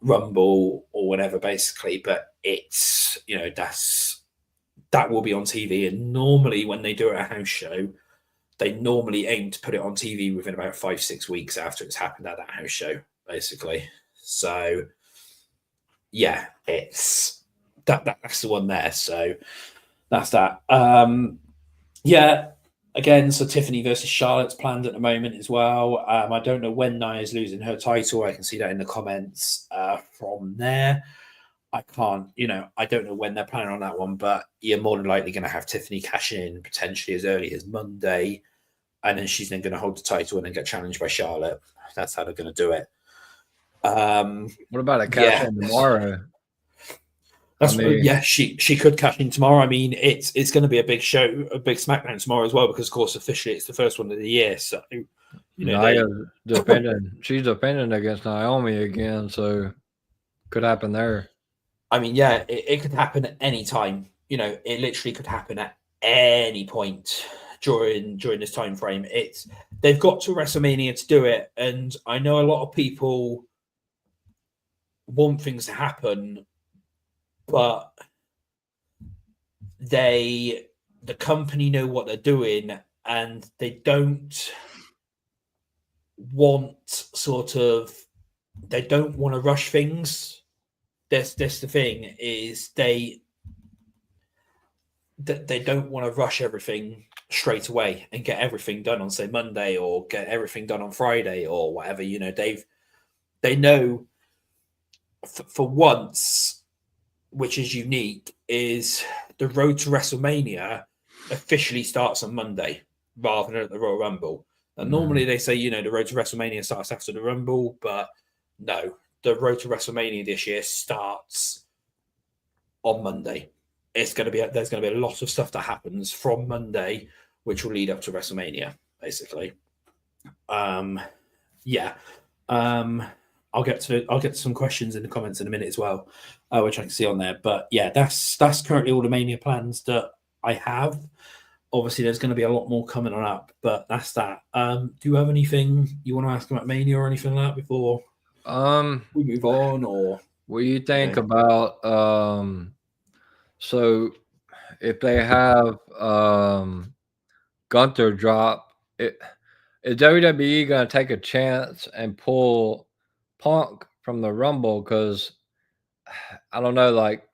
Rumble or whatever, basically. But it's, that will be on TV, and normally when they do it at a house show, they normally aim to put it on TV within about 5-6 weeks after it's happened at that house show, basically. So, yeah, it's that's the one there. So that's that. Yeah, again, so Tiffany versus Charlotte's planned at the moment as well. I don't know when Nia's losing her title. I can see that in the comments from there. I can't, I don't know when they're planning on that one, but you're more than likely going to have Tiffany cash in potentially as early as Monday, and then she's then going to hold the title and then get challenged by Charlotte. That's how they're going to do it. What about a cash in tomorrow? She could cash in tomorrow. I mean, it's going to be a big show, a big SmackDown tomorrow as well, because of course officially it's the first one of the year. So Nia's defending. She's defending against Naomi again, so could happen there. I mean, yeah, it could happen at any time. It literally could happen at any point during this time frame. They've got to WrestleMania to do it, and I know a lot of people want things to happen, but the company know what they're doing, and they don't want they don't want to rush things. That's the thing, is they don't want to rush everything straight away and get everything done on, say, Monday, or get everything done on Friday or whatever. They know for once, which is unique, is the road to WrestleMania officially starts on Monday rather than at the Royal Rumble. And normally they say, the road to WrestleMania starts after the Rumble, but no. The road to WrestleMania this year starts on Monday. There's going to be a lot of stuff that happens from Monday, which will lead up to WrestleMania, basically. I'll get to some questions in the comments in a minute as well, which I can see on there. But yeah, that's currently all the Mania plans that I have. Obviously, there's going to be a lot more coming on up, but that's that. Do you have anything you want to ask about Mania or anything like that before we move on? Or what do you think about so if they have Gunther drop it, is WWE going to take a chance and pull Punk from the Rumble? Because I don't know, like,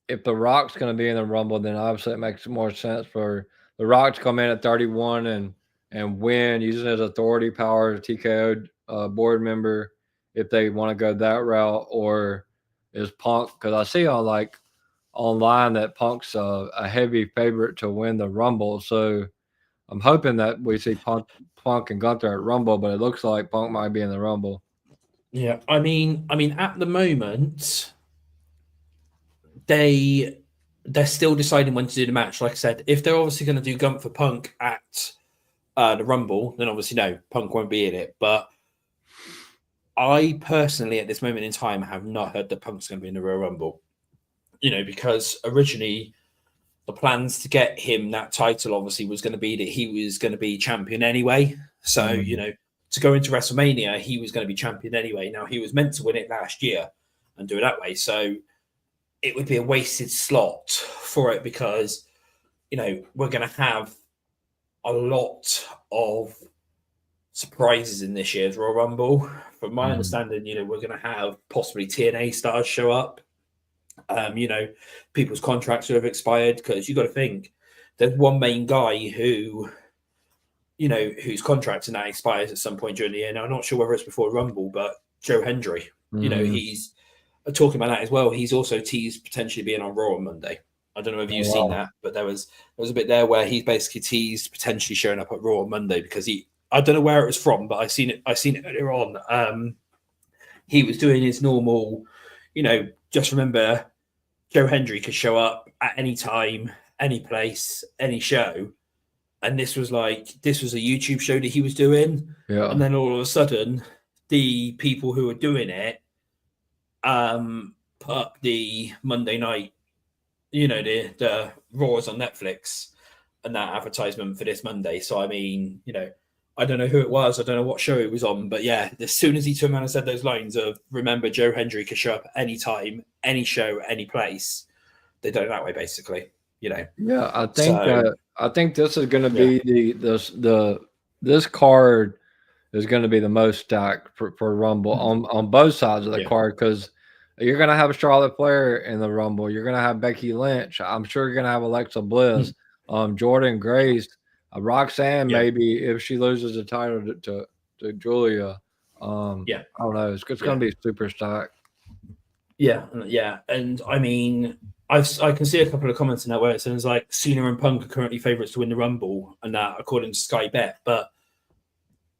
if The Rock's going to be in the Rumble, then obviously it makes more sense for The Rock to come in at 31 and win using his authority power, TKO board member, if they want to go that route. Or is Punk, because I see on online that Punk's a heavy favorite to win the Rumble, so I'm hoping that we see Punk and Gunther at Rumble, but it looks like Punk might be in the Rumble. Yeah, I mean, at the moment, they're still deciding when to do the match. Like I said, if they're obviously going to do Gunther Punk at the Rumble, then obviously no, Punk won't be in it. But I personally, at this moment in time, have not heard that Punk's going to be in the Royal Rumble. because originally the plans to get him that title obviously was going to be that he was going to be champion anyway. So, to go into WrestleMania, he was going to be champion anyway. Now, he was meant to win it last year and do it that way. So it would be a wasted slot for it because, we're going to have a lot of surprises in this year's Royal Rumble. From my understanding, we're going to have possibly TNA stars show up. People's contracts who have expired, because you got to think there's one main guy who, whose contract now expires at some point during the year. Now, I'm not sure whether it's before Rumble, but Joe Hendry, he's talking about that as well. He's also teased potentially being on Raw on Monday. I don't know if you've seen that, but there was a bit there where he's basically teased potentially showing up at Raw on Monday because I don't know where it was from, but I seen it earlier on. He was doing his normal, just remember Joe Hendry could show up at any time, any place, any show. And this was a YouTube show that he was doing. Yeah. And then all of a sudden, the people who were doing it put up the Monday night, the Raws on Netflix and that advertisement for this Monday. So, I mean, I don't know who it was. I don't know what show it was on. But yeah, as soon as he turned around and said those lines of, remember, Joe Hendry could show up any time, any show, any place, they done it that way, basically. Yeah, I think this is going to be this card is going to be the most stacked for Rumble on both sides of the card, because you're going to have a Charlotte Flair in the Rumble. You're going to have Becky Lynch. I'm sure you're going to have Alexa Bliss, Jordan Grace, Roxanne, maybe if she loses the title to Julia. I don't know. It's going to be super stacked. Yeah. And I mean, I can see a couple of comments in that where it says like Cena and Punk are currently favourites to win the Rumble, and that according to Sky Bet. But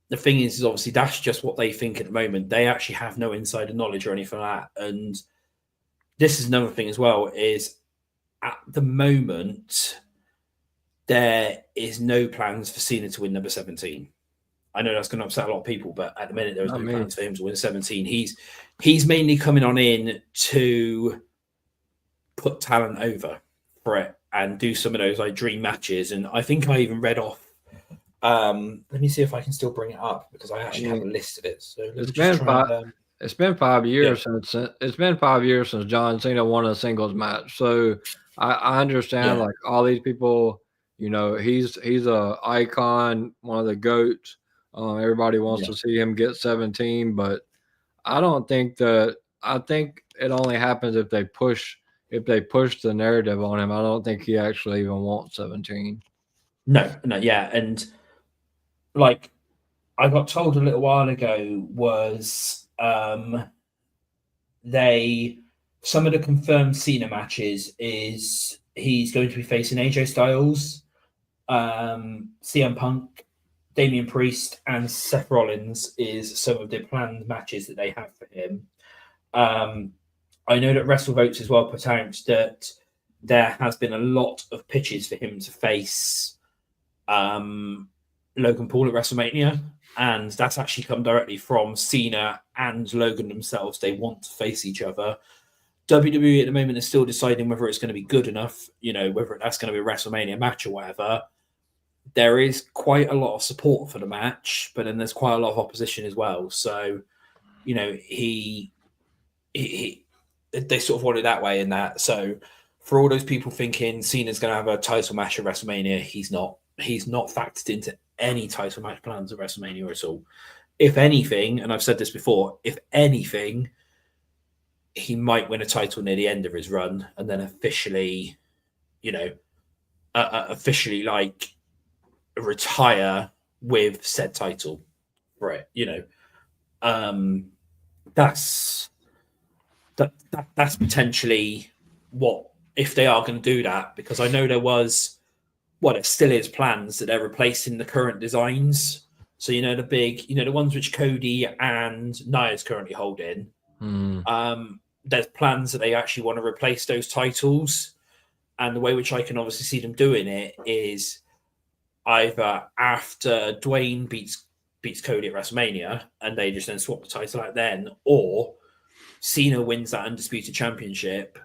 the thing is obviously that's just what they think at the moment. They actually have no insider knowledge or anything like that. And this is another thing as well, is at the moment there is no plans for Cena to win number 17. I know that's going to upset a lot of people, but at the minute there is no plans for him to win 17. He's mainly coming on in to put talent over for it and do some of those like dream matches. And I think I even read off. Let me see if I can still bring it up, because I actually have a list of it. So it's been 5 years since John Cena won a singles match. So I understand like all these people. He's a icon, one of the GOATs. Everybody wants to see him get 17, but I don't think that. I think it only happens if they push the narrative on him. I don't think he actually even wants 17. No, yeah, and like I got told a little while ago was some of the confirmed Cena matches is he's going to be facing AJ Styles, CM Punk, Damian Priest, and Seth Rollins is some of the planned matches that they have for him. I know that WrestleVotes as well put out that there has been a lot of pitches for him to face Logan Paul at WrestleMania, and that's actually come directly from Cena and Logan themselves. They want to face each other. WWE at the moment is still deciding whether it's going to be good enough, whether that's going to be a WrestleMania match or whatever. There is quite a lot of support for the match, but then there's quite a lot of opposition as well. So, they sort of want it that way in that. So for all those people thinking Cena's going to have a title match at WrestleMania, he's not factored into any title match plans at WrestleMania at all. If anything, and I've said this before, if anything, he might win a title near the end of his run and then officially, like retire with said title for it. That's potentially what, if they are going to do that, because I know there was, it still is plans that they're replacing the current designs. So, the big, the ones which Cody and Nia's currently holding. There's plans that they actually want to replace those titles. And the way which I can obviously see them doing it is either after Dwayne beats Cody at WrestleMania and they just then swap the title out then, or Cena wins that Undisputed Championship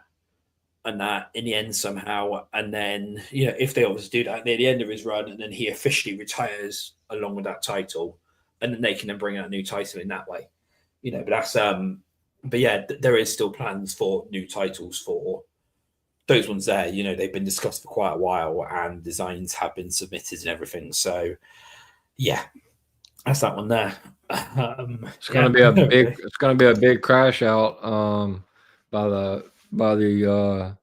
and that in the end somehow. And then, you know, if they obviously do that near the end of his run, and then he officially retires along with that title, and then they can then bring out a new title in that way, you know. But that's but yeah, there is still plans for new titles for those ones there. You know, they've been discussed for quite a while, and designs have been submitted and everything. So yeah, that's that one there. It's gonna be a big. It's gonna be a big crash out. By the.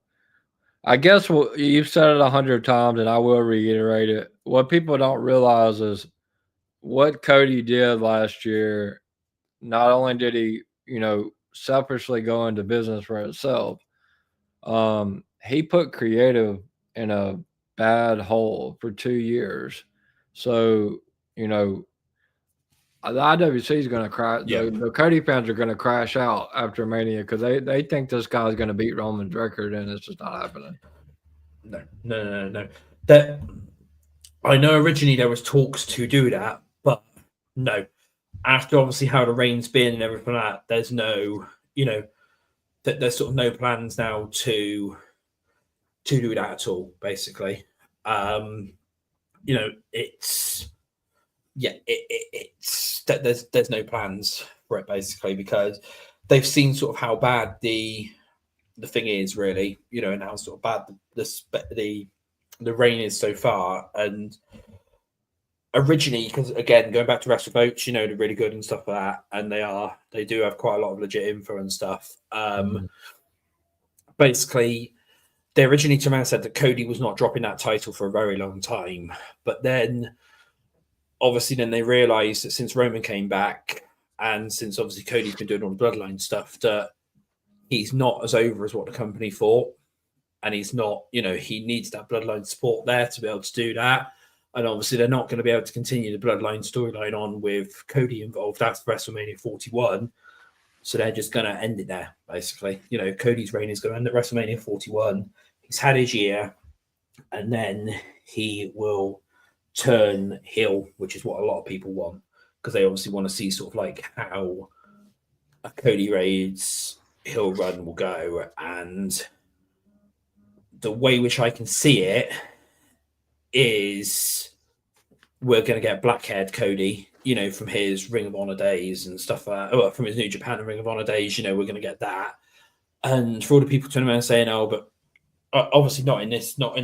I guess you've said it 100 times, and I will reiterate it. What people don't realize is what Cody did last year. Not only did he, you know, selfishly go into business for himself, he put creative in a bad hole for 2 years. So, you know, the IWC is going to crash. Yeah. The Cody fans are going to crash out after Mania because they think this guy's going to beat Roman's record, and it's just not happening. No. That I know originally there was talks to do that, but no. After obviously how the reign's been and everything like that, there's no, you know, that there's sort of no plans now to do that at all. Basically, you know, it's it's that there's no plans for it basically because they've seen sort of how bad the thing is really, you know, and how sort of bad the reign is so far. And originally, because again, going back to WrestleVotes, you know, they're really good and stuff like that, and they do have quite a lot of legit info and stuff. Basically, they originally turned around and said that Cody was not dropping that title for a very long time, but then obviously then they realized that since Roman came back and since obviously Cody's been doing all the bloodline stuff, that he's not as over as what the company thought, and he's not, you know, he needs that bloodline support there to be able to do that. And obviously they're not going to be able to continue the bloodline storyline on with Cody involved after WrestleMania 41. So they're just going to end it there, basically. You know, Cody's reign is going to end at WrestleMania 41. He's had his year, and then he will turn heel, which is what a lot of people want, because they obviously want to see sort of like how a Cody Rhodes heel run will go. And the way which I can see it is we're going to get black-haired Cody, you know, from his Ring of Honor days and stuff like that, from his New Japan and Ring of Honor days, you know, we're going to get that. And for all the people turning around saying, oh, but obviously not in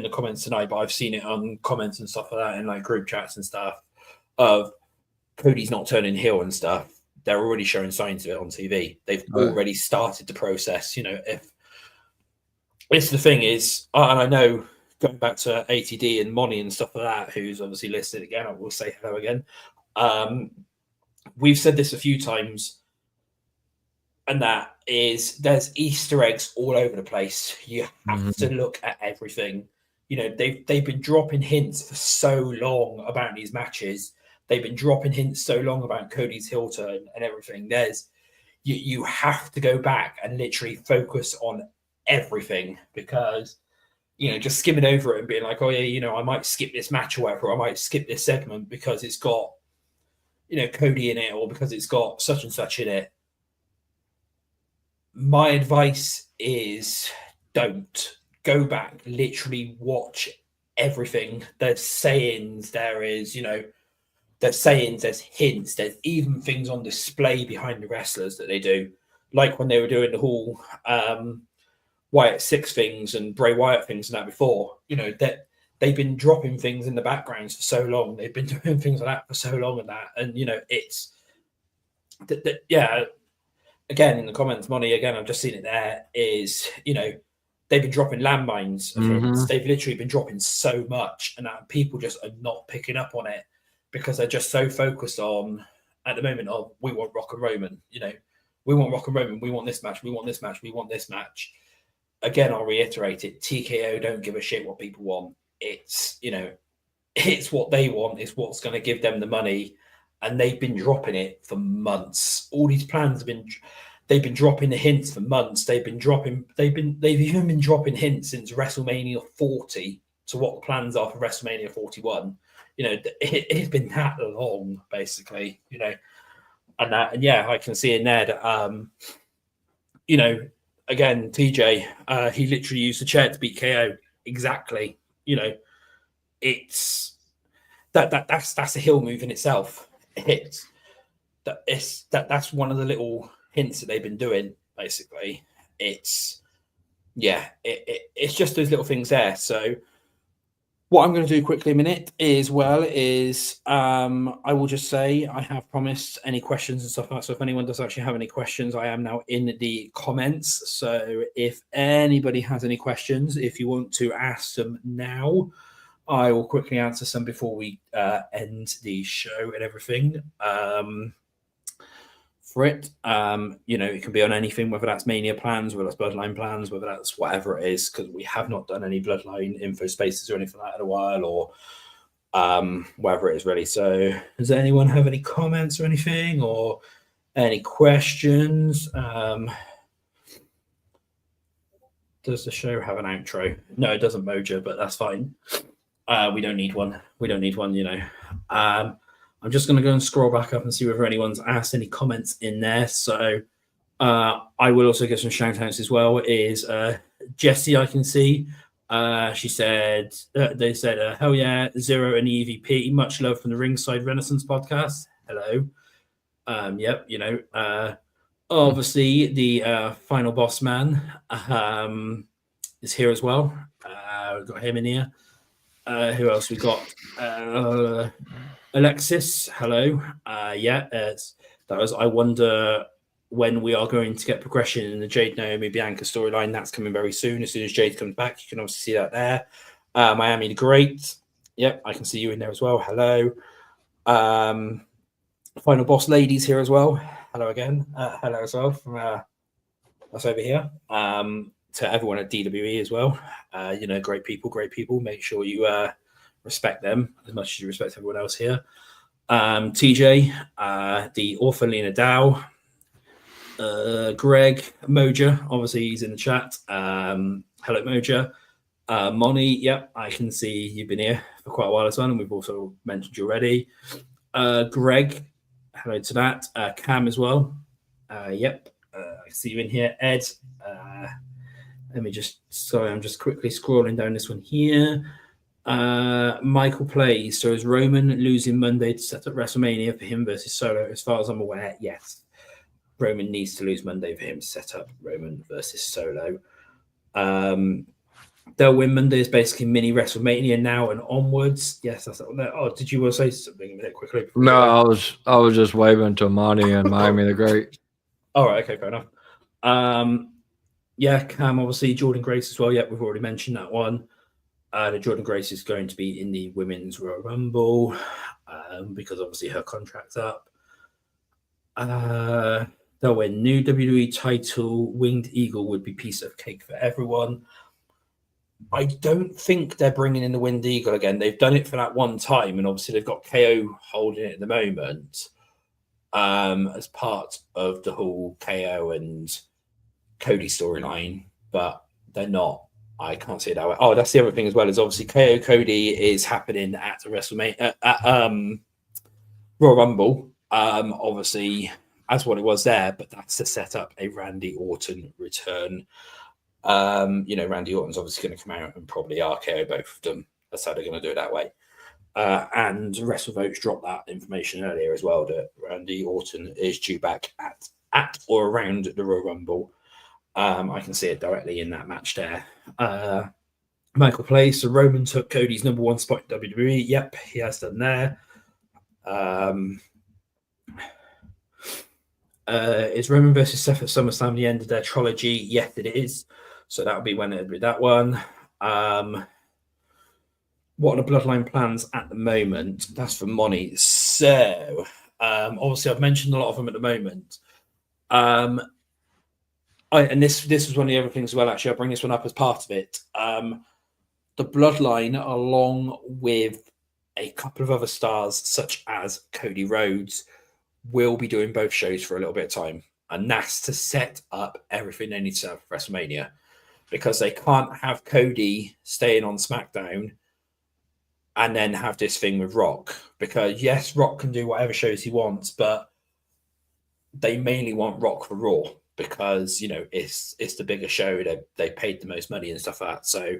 the comments tonight, but I've seen it on comments and stuff like that in like group chats and stuff of Cody's not turning heel and stuff. They're already showing signs of it on TV. They've already started the process. You know, if it's the thing is, and I know going back to ATD and Money and stuff like that, who's obviously listed again, I will say hello again. We've said this a few times, and that is there's Easter eggs all over the place. You have to look at everything. You know, they've been dropping hints for so long about these matches. They've been dropping hints so long about Cody's heel turn and everything. There's you have to go back and literally focus on everything, because you know, just skimming over it and being like, oh yeah, you know, I might skip this match or whatever, or I might skip this segment because it's got, you know, Cody in it, or because it's got such and such in it. My advice is don't go back, literally watch everything. There's sayings, there's sayings, there's hints, there's even things on display behind the wrestlers that they do. Like when they were doing the whole Wyatt Six things and Bray Wyatt things and that before, you know, that they've been dropping things in the backgrounds for so long. They've been doing things like that for so long and that. And, you know, it's yeah. Again, in the comments, Money, again, I've just seen it there, is, you know, they've been dropping landmines. They've literally been dropping so much, and that people just are not picking up on it because they're just so focused on, at the moment, oh, we want Rock and Roman, you know, we want Rock and Roman, we want this match, we want this match, we want this match. Again, I'll reiterate it, TKO don't give a shit what people want. It's, you know, it's what they want, it's what's going to give them the money. And they've been dropping it for months. All these plans they've been dropping the hints for months. They've even been dropping hints since WrestleMania 40 to what the plans are for WrestleMania 41. You know, it's been that long, basically, you know, and yeah, I can see in there that, you know, again, TJ, he literally used the chair to beat KO. Exactly. You know, it's that's a heel move in itself. That's one of the little hints that they've been doing. Basically, it's just those little things there. So what I'm going to do quickly a minute is I will just say I have promised any questions and stuff like that. So if anyone does actually have any questions, I am now in the comments. So if anybody has any questions, if you want to ask them now, I will quickly answer some before we end the show and everything. For it, it can be on anything, whether that's Mania plans, whether that's Bloodline plans, whether that's whatever it is, because we have not done any Bloodline info spaces or anything like that in a while, or whatever it is really. So does anyone have any comments or anything, or any questions? Does the show have an outro? No, it doesn't, Mojo, but that's fine. We don't need one. I'm just going to go and scroll back up and see whether anyone's asked any comments in there. So I will also get some shout outs as well. Is Jessie, I can see. She said, they said, hell yeah, Zero and EVP. Much love from the Ringside Renaissance podcast. Hello. Yep, obviously the final boss man is here as well. We've got him in here. Who else we got? Alexis, hello. That was. I wonder when we are going to get progression in the Jade Naomi Bianca storyline. That's coming very soon. As soon as Jade comes back, you can obviously see that there. Miami the Great. Yep, I can see you in there as well. Hello. Final boss ladies here as well. Hello again. Hello as well from us over here. To everyone at DWE as well. Great people. Make sure you respect them as much as you respect everyone else here. TJ, the author Lena Dow, Greg, Moja, obviously he's in the chat. Hello, Moja. Moni, yep, I can see you've been here for quite a while as well, and we've also mentioned you already. Greg, hello to that. Cam as well. Yep, I see you in here. Ed, I'm just quickly scrolling down this one here. Michael plays. So is Roman losing Monday to set up WrestleMania for him versus Solo? As far as I'm aware, yes. Roman needs to lose Monday for him to set up Roman versus Solo. They'll win Monday is basically mini WrestleMania now and onwards. Yes, that's that. Oh, did you want to say something a minute quickly? No, I was just waving to Monty and Miami the Great. All right, okay, fair enough. Yeah, Cam, obviously Jordan Grace as well. Yeah, we've already mentioned that one. The Jordan Grace is going to be in the Women's Royal Rumble because obviously her contract's up. They'll win new WWE title. Winged Eagle would be piece of cake for everyone. I don't think they're bringing in the Winged Eagle again. They've done it for that one time, and obviously they've got KO holding it at the moment as part of the whole KO and Cody storyline, but they're not. I can't see it that way. Oh, that's the other thing as well, is obviously KO Cody is happening at the WrestleMania at Royal Rumble. Obviously, as what it was there, but that's to set up a Randy Orton return. Randy Orton's obviously going to come out and probably RKO both of them. That's how they're going to do it that way. And WrestleVotes dropped that information earlier as well, that Randy Orton is due back at or around the Royal Rumble. I can see it directly in that match there. Michael plays. So Roman took Cody's number one spot in WWE. Yep, he has done there. Is Roman versus Seth at SummerSlam the end of their trilogy? Yes, it is. So that'll be when it'll be that one. What are the Bloodline plans at the moment? That's for Moni. So obviously I've mentioned a lot of them at the moment. And this was one of the other things as well, actually. I'll bring this one up as part of it. The Bloodline, along with a couple of other stars, such as Cody Rhodes, will be doing both shows for a little bit of time. And that's to set up everything they need to have for WrestleMania. Because they can't have Cody staying on SmackDown and then have this thing with Rock. Because, yes, Rock can do whatever shows he wants, but they mainly want Rock for Raw. because it's the bigger show. They paid the most money and stuff like that. So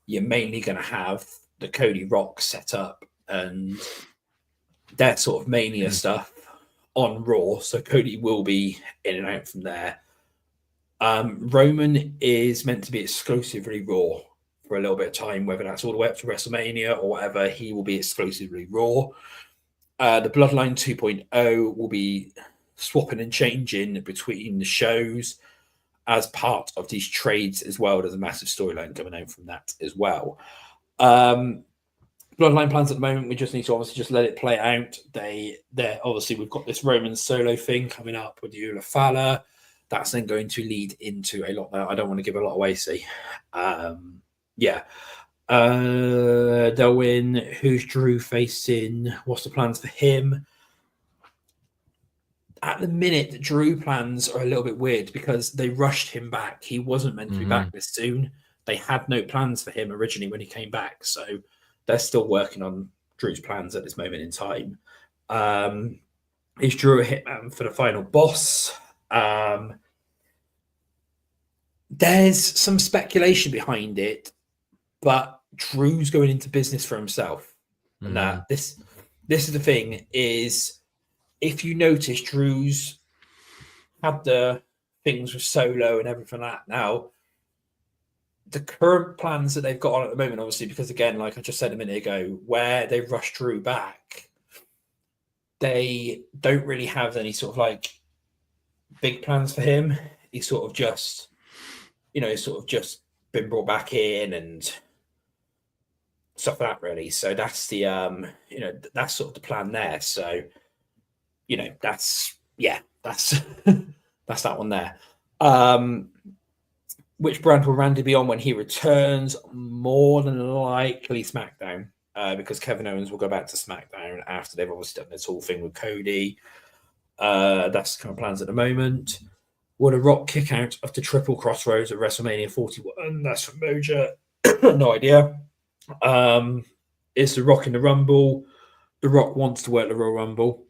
you're mainly going to have the Cody Rock set up and their sort of Mania stuff on Raw. So Cody will be in and out from there. Roman is meant to be exclusively Raw for a little bit of time, whether that's all the way up to WrestleMania or whatever. He will be exclusively Raw. The Bloodline 2.0 will be swapping and changing between the shows as part of these trades as well. There's a massive storyline coming out from that as well. Bloodline plans at the moment, we just need to obviously just let it play out. They're obviously, we've got this Roman solo thing coming up with Ula Fala. That's then going to lead into a lot. I don't want to give a lot away, see. They'll win. Who's Drew facing? What's the plans for him? At the minute, Drew plans are a little bit weird because they rushed him back. He wasn't meant to be back this soon. They had no plans for him originally when he came back. So they're still working on Drew's plans at this moment in time. Is Drew a hitman for the final boss? There's some speculation behind it, but Drew's going into business for himself. And this is the thing is, if you notice, Drew's had the things with Solo and everything like that. Now, the current plans that they've got on at the moment, obviously, because again, like I just said a minute ago, where they rushed Drew back, they don't really have any sort of like big plans for him. He's sort of just, just been brought back in and stuff like that, really. So that's the, that's sort of the plan there. So, that's that's that one there. Which brand will Randy be on when he returns? More than likely SmackDown, because Kevin Owens will go back to SmackDown after they've obviously done this whole thing with Cody. That's the kind of plans at the moment. Will The Rock kick out of the Triple Crossroads at WrestleMania 41? That's from Moja. No idea. Is The Rock in the Rumble? The Rock wants to work the Royal Rumble,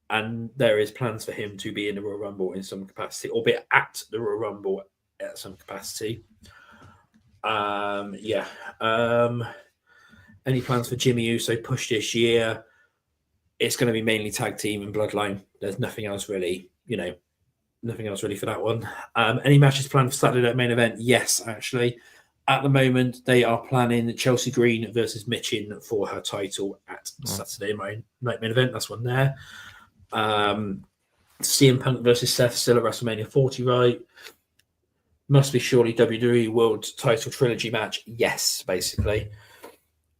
and there is plans for him to be in the Royal Rumble in some capacity, or be at the Royal Rumble at some capacity. Any plans for Jimmy Uso push this year? It's going to be mainly tag team and Bloodline. There's nothing else really, nothing else really for that one. Any matches planned for Saturday Night Main Event? Yes, actually. At the moment, they are planning Chelsea Green versus Michin for her title at Saturday Night Main Event. That's one there. CM Punk versus Seth still at WrestleMania 40, right? Must be surely WWE World Title Trilogy match. Yes, basically.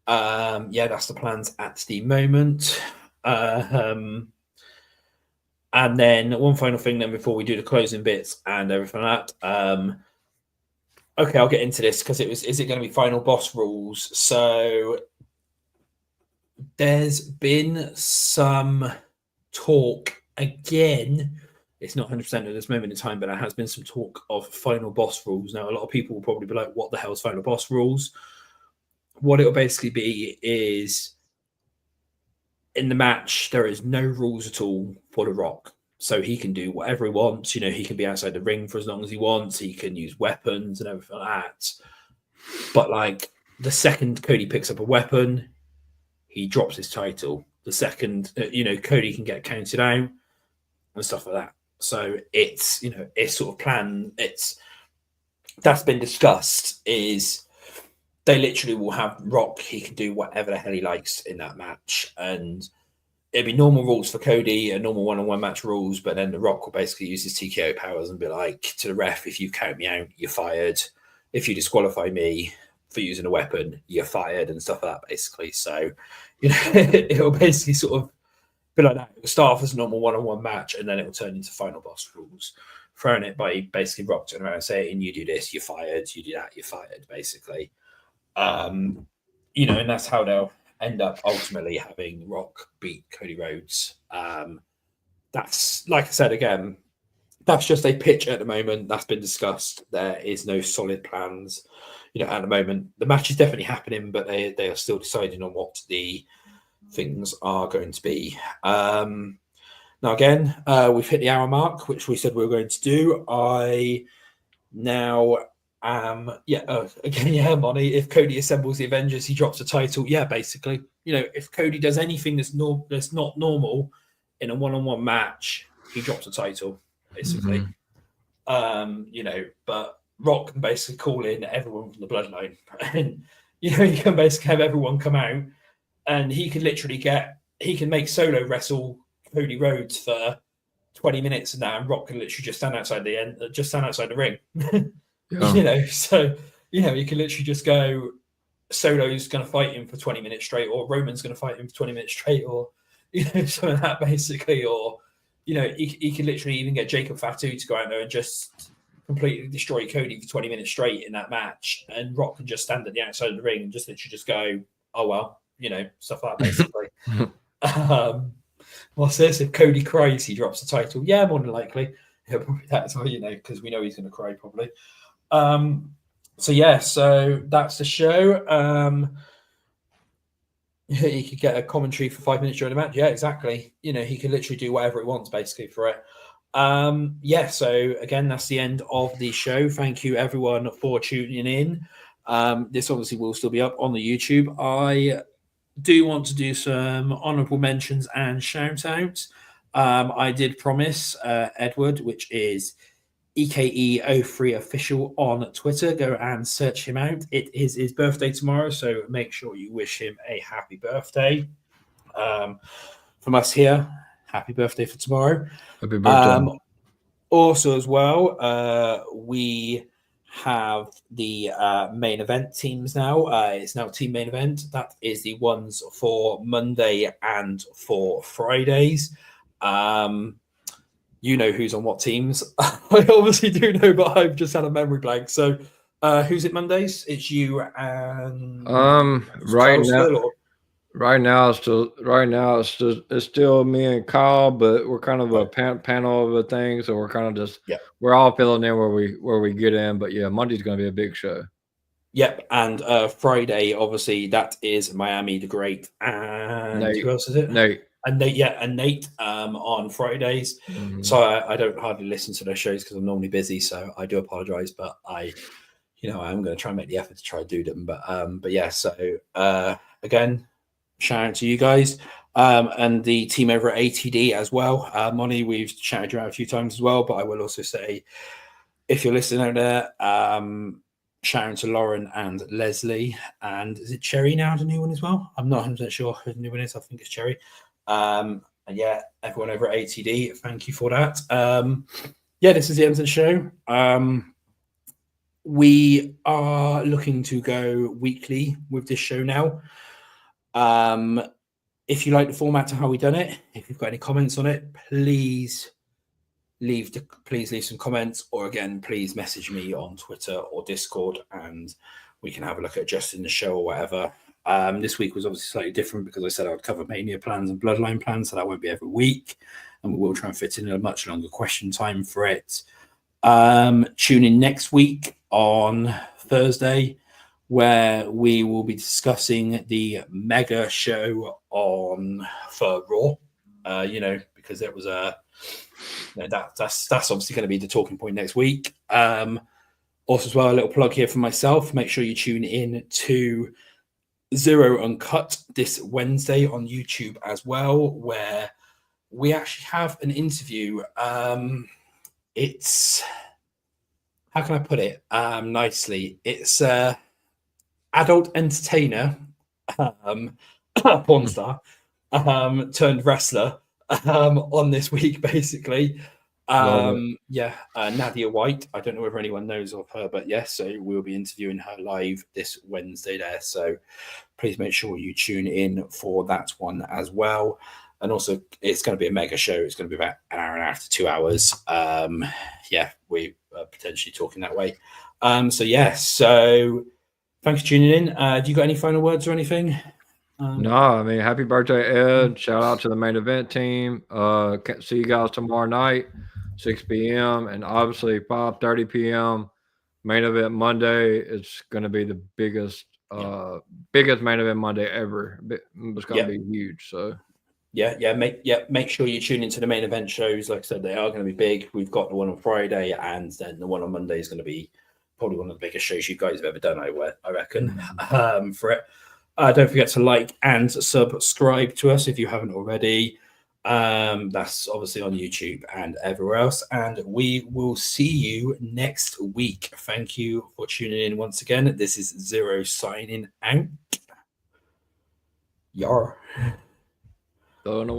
That's the plans at the moment. And then one final thing then before we do the closing bits and everything like that. Okay, I'll get into this because is it going to be final boss rules? So there's been some talk again. It's not 100% at this moment in time, but there has been some talk of final boss rules. Now, a lot of people will probably be like, what the hell is final boss rules? What it'll basically be is in the match, there is no rules at all for The Rock. So he can do whatever he wants. He can be outside the ring for as long as he wants. He can use weapons and everything like that. But like the second Cody picks up a weapon, he drops his title. The second, Cody can get counted out and stuff like that. So it's, it's sort of plan. That's been discussed is they literally will have Rock. He can do whatever the hell he likes in that match. And it'd be normal rules for Cody, a normal one-on-one match rules, but then The Rock will basically use his TKO powers and be like, to the ref, if you count me out, you're fired. If you disqualify me for using a weapon, you're fired and stuff like that, basically. So, it'll basically sort of be like that. It'll start off as a normal one-on-one match, and then it'll turn into final boss rules. Throwing it by basically Rock turning around and saying, you do this, you're fired. You do that, you're fired, basically. And that's how they'll end up ultimately having Rock beat Cody Rhodes. That's, like I said again, that's just a pitch at the moment. That's been discussed. There is no solid plans, at the moment. The match is definitely happening, but they are still deciding on what the things are going to be. Now, again, we've hit the hour mark, which we said we were going to do. I now am, again, yeah, Monty, if Cody assembles the Avengers, he drops the title. Yeah, basically. If Cody does anything that's not normal in a one-on-one match, he drops the title, basically. But Rock can basically call in everyone from the bloodline. And, he can basically have everyone come out, and he can make Solo wrestle Cody Rhodes for 20 minutes and Rock can literally just stand outside the ring. So you can literally just go, Solo's going to fight him for 20 minutes straight, or Roman's going to fight him for 20 minutes straight, or something like that basically, or he can literally even get Jacob Fatu to go out there and just completely destroy Cody for 20 minutes straight in that match, and Rock can just stand at the outside of the ring and just literally just go, oh well, stuff like that basically. What's this? If Cody cries, he drops the title. Yeah, more than likely. Yeah, probably that's all, because we know he's going to cry probably. So that's the show. He could get a commentary for 5 minutes during the match. Yeah, exactly. He could literally do whatever he wants basically for it. So again, that's the end of the show. Thank you everyone for tuning in. This obviously will still be up on the YouTube. I do want to do some honorable mentions and shout outs. I did promise Edward, which is EKE03 official on Twitter. Go and search him out. It is his birthday tomorrow, so make sure you wish him a happy birthday. From us here, happy birthday for tomorrow. Happy birthday. Also, as well, we have the main event teams now. It's now team main event. That is the ones for Monday and for Fridays. Who's on what teams. I obviously do know, but I've just had a memory blank. So who's it Mondays? It's you and Right now it's still me and Kyle, but we're kind of a panel of a thing, so we're kind of just we're all filling in where we get in. But yeah, Monday's going to be a big show. Yep, and Friday, obviously, that is Miami the Great, and Nate. Who else is it? Nate. And Nate on Fridays. Mm-hmm. So I don't hardly listen to those shows because I'm normally busy, so I do apologize, but I'm going to try and make the effort to try to do them. But yeah, so again, shout out to you guys and the team over at ATD as well. Monty, we've shouted you out a few times as well, but I will also say, if you're listening out there, shout out to Lauren and Leslie, and is it Cherry now the new one as well? I'm not 100% sure who the new one is. I think it's Cherry. And yeah, everyone over at ATD, thank you for that. This is the end of the show. We are looking to go weekly with this show now. If you like the format to how we done it, if you've got any comments on it, please leave some comments, or again, please message me on Twitter or Discord, and we can have a look at adjusting the show or whatever. This week was obviously slightly different because I said I would cover Mania plans and Bloodline plans, so that won't be every week, and we will try and fit in a much longer question time for it. Tune in next week on Thursday, where we will be discussing the mega show for Raw. Because there was that's obviously going to be the talking point next week. Also, as well, a little plug here for myself. Make sure you tune in to Zero Uncut this Wednesday on YouTube as well, where we actually have an interview. It's, how can I put it nicely? It's adult entertainer, porn star, turned wrestler on this week, basically. Nadia White. I don't know whether anyone knows of her, but yes, so we'll be interviewing her live this Wednesday there. So please make sure you tune in for that one as well. And also, it's going to be a mega show. It's going to be about an hour and a half to 2 hours. We are potentially talking that way. So thanks for tuning in. Have you got any final words or anything? No, I mean, happy birthday, Ed. Shout out to the main event team. See you guys tomorrow night, 6 p.m. and obviously 5:30 p.m. Main event Monday. It's going to be the biggest main event Monday ever. It's going to be huge. So Make sure you tune into the main event shows. Like I said, they are going to be big. We've got the one on Friday, and then the one on Monday is going to be probably one of the biggest shows you guys have ever done. I reckon. For it, don't forget to like and subscribe to us if you haven't already. That's obviously on YouTube and everywhere else. And we will see you next week. Thank you for tuning in once again. This is Xero signing out. Yar. Don't know